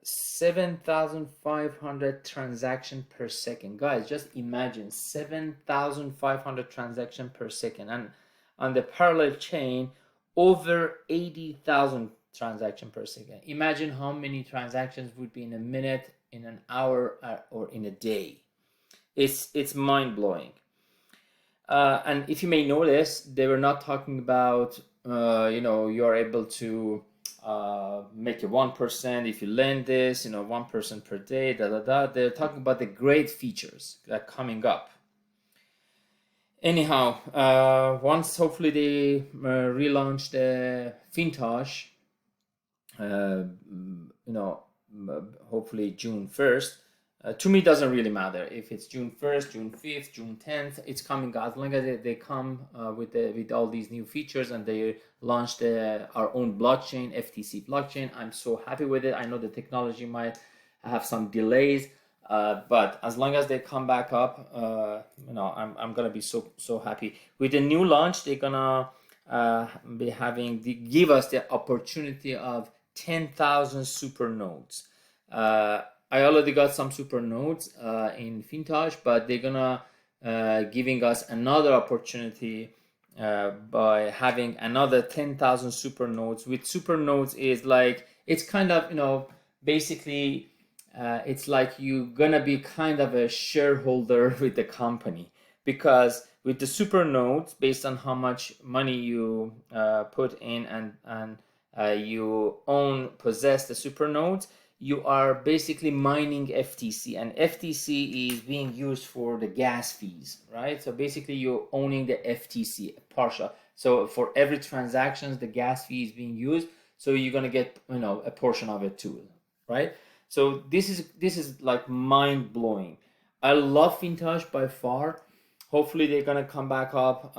7,500 transactions per second. Guys, just imagine 7,500 transactions per second. And on the parallel chain, over 80,000 transactions per second. Imagine how many transactions would be in a minute, in an hour, or in a day. It's mind-blowing. And if you may notice, they were not talking about you are able to make it 1% if you lend this, 1% per day, They're talking about the great features that are coming up. Anyhow, once hopefully they relaunch the FinToch, hopefully June 1st. To me, it doesn't really matter if it's June 1st, June 5th, June 10th. It's coming as long as they come with all these new features and they launched our own blockchain, FTC blockchain. I'm so happy with it. I know the technology might have some delays, but as long as they come back up, I'm gonna be so happy with the new launch. They're gonna give us the opportunity of 10,000 super nodes. I already got some super nodes in FinToch, but they're gonna giving us another opportunity by having another 10,000 super nodes. With super nodes is like, it's kind of, basically it's like you're gonna be kind of a shareholder with the company, because with the super nodes, based on how much money you put in and you possess the super nodes, you are basically mining FTC, and FTC is being used for the gas fees, right? So basically you're owning the FTC partial. So for every transaction, the gas fee is being used. So you're gonna get a portion of it too, right? So this is like mind blowing. I love FinToch by far. Hopefully they're gonna come back up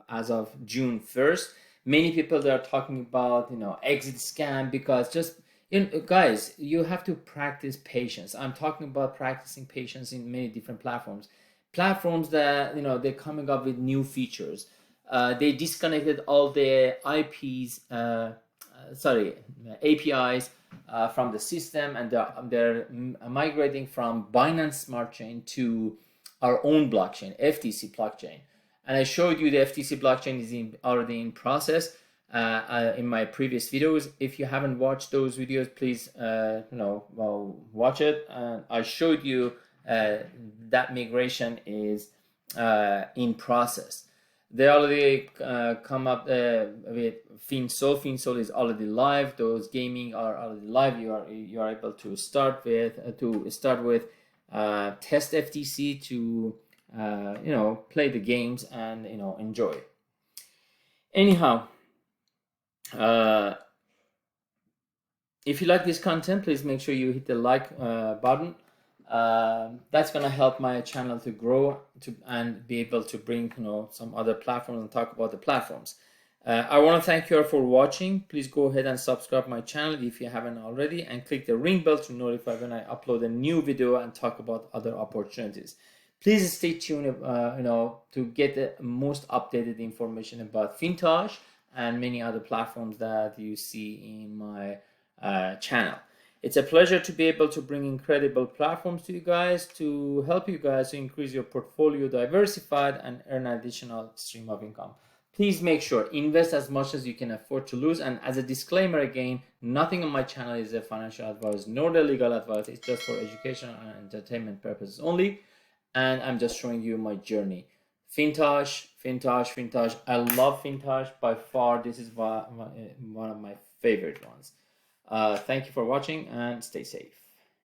as of June 1st. Many people that are talking about exit scam, because just guys, you have to practice patience. I'm talking about practicing patience in many different platforms that they're coming up with new features. They disconnected all the APIs from the system, and they're migrating from Binance Smart Chain to our own blockchain, FTC blockchain. And I showed you the FTC blockchain is already in process in my previous videos. If you haven't watched those videos, please watch it. I showed you that migration is in process. They already come up with FinSoul. FinSoul is already live. Those gaming are already live. You are able to start with test FTC to play the games and enjoy. Anyhow, if you like this content, please make sure you hit the like button. That's gonna help my channel to grow and be able to bring some other platforms and talk about the platforms. I want to thank you all for watching. Please go ahead and subscribe my channel if you haven't already, and click the ring bell to notify when I upload a new video and talk about other opportunities. Please stay tuned to get the most updated information about FinToch and many other platforms that you see in my channel. It's a pleasure to be able to bring incredible platforms to you guys to help you guys to increase your portfolio, diversified, and earn an additional stream of income. Please make sure invest as much as you can afford to lose. And as a disclaimer again, nothing on my channel is a financial advice nor the legal advice. It's just for education and entertainment purposes only. And I'm just showing you my journey. FinToch. I love FinToch. By far, this is one of my favorite ones. Thank you for watching and stay safe.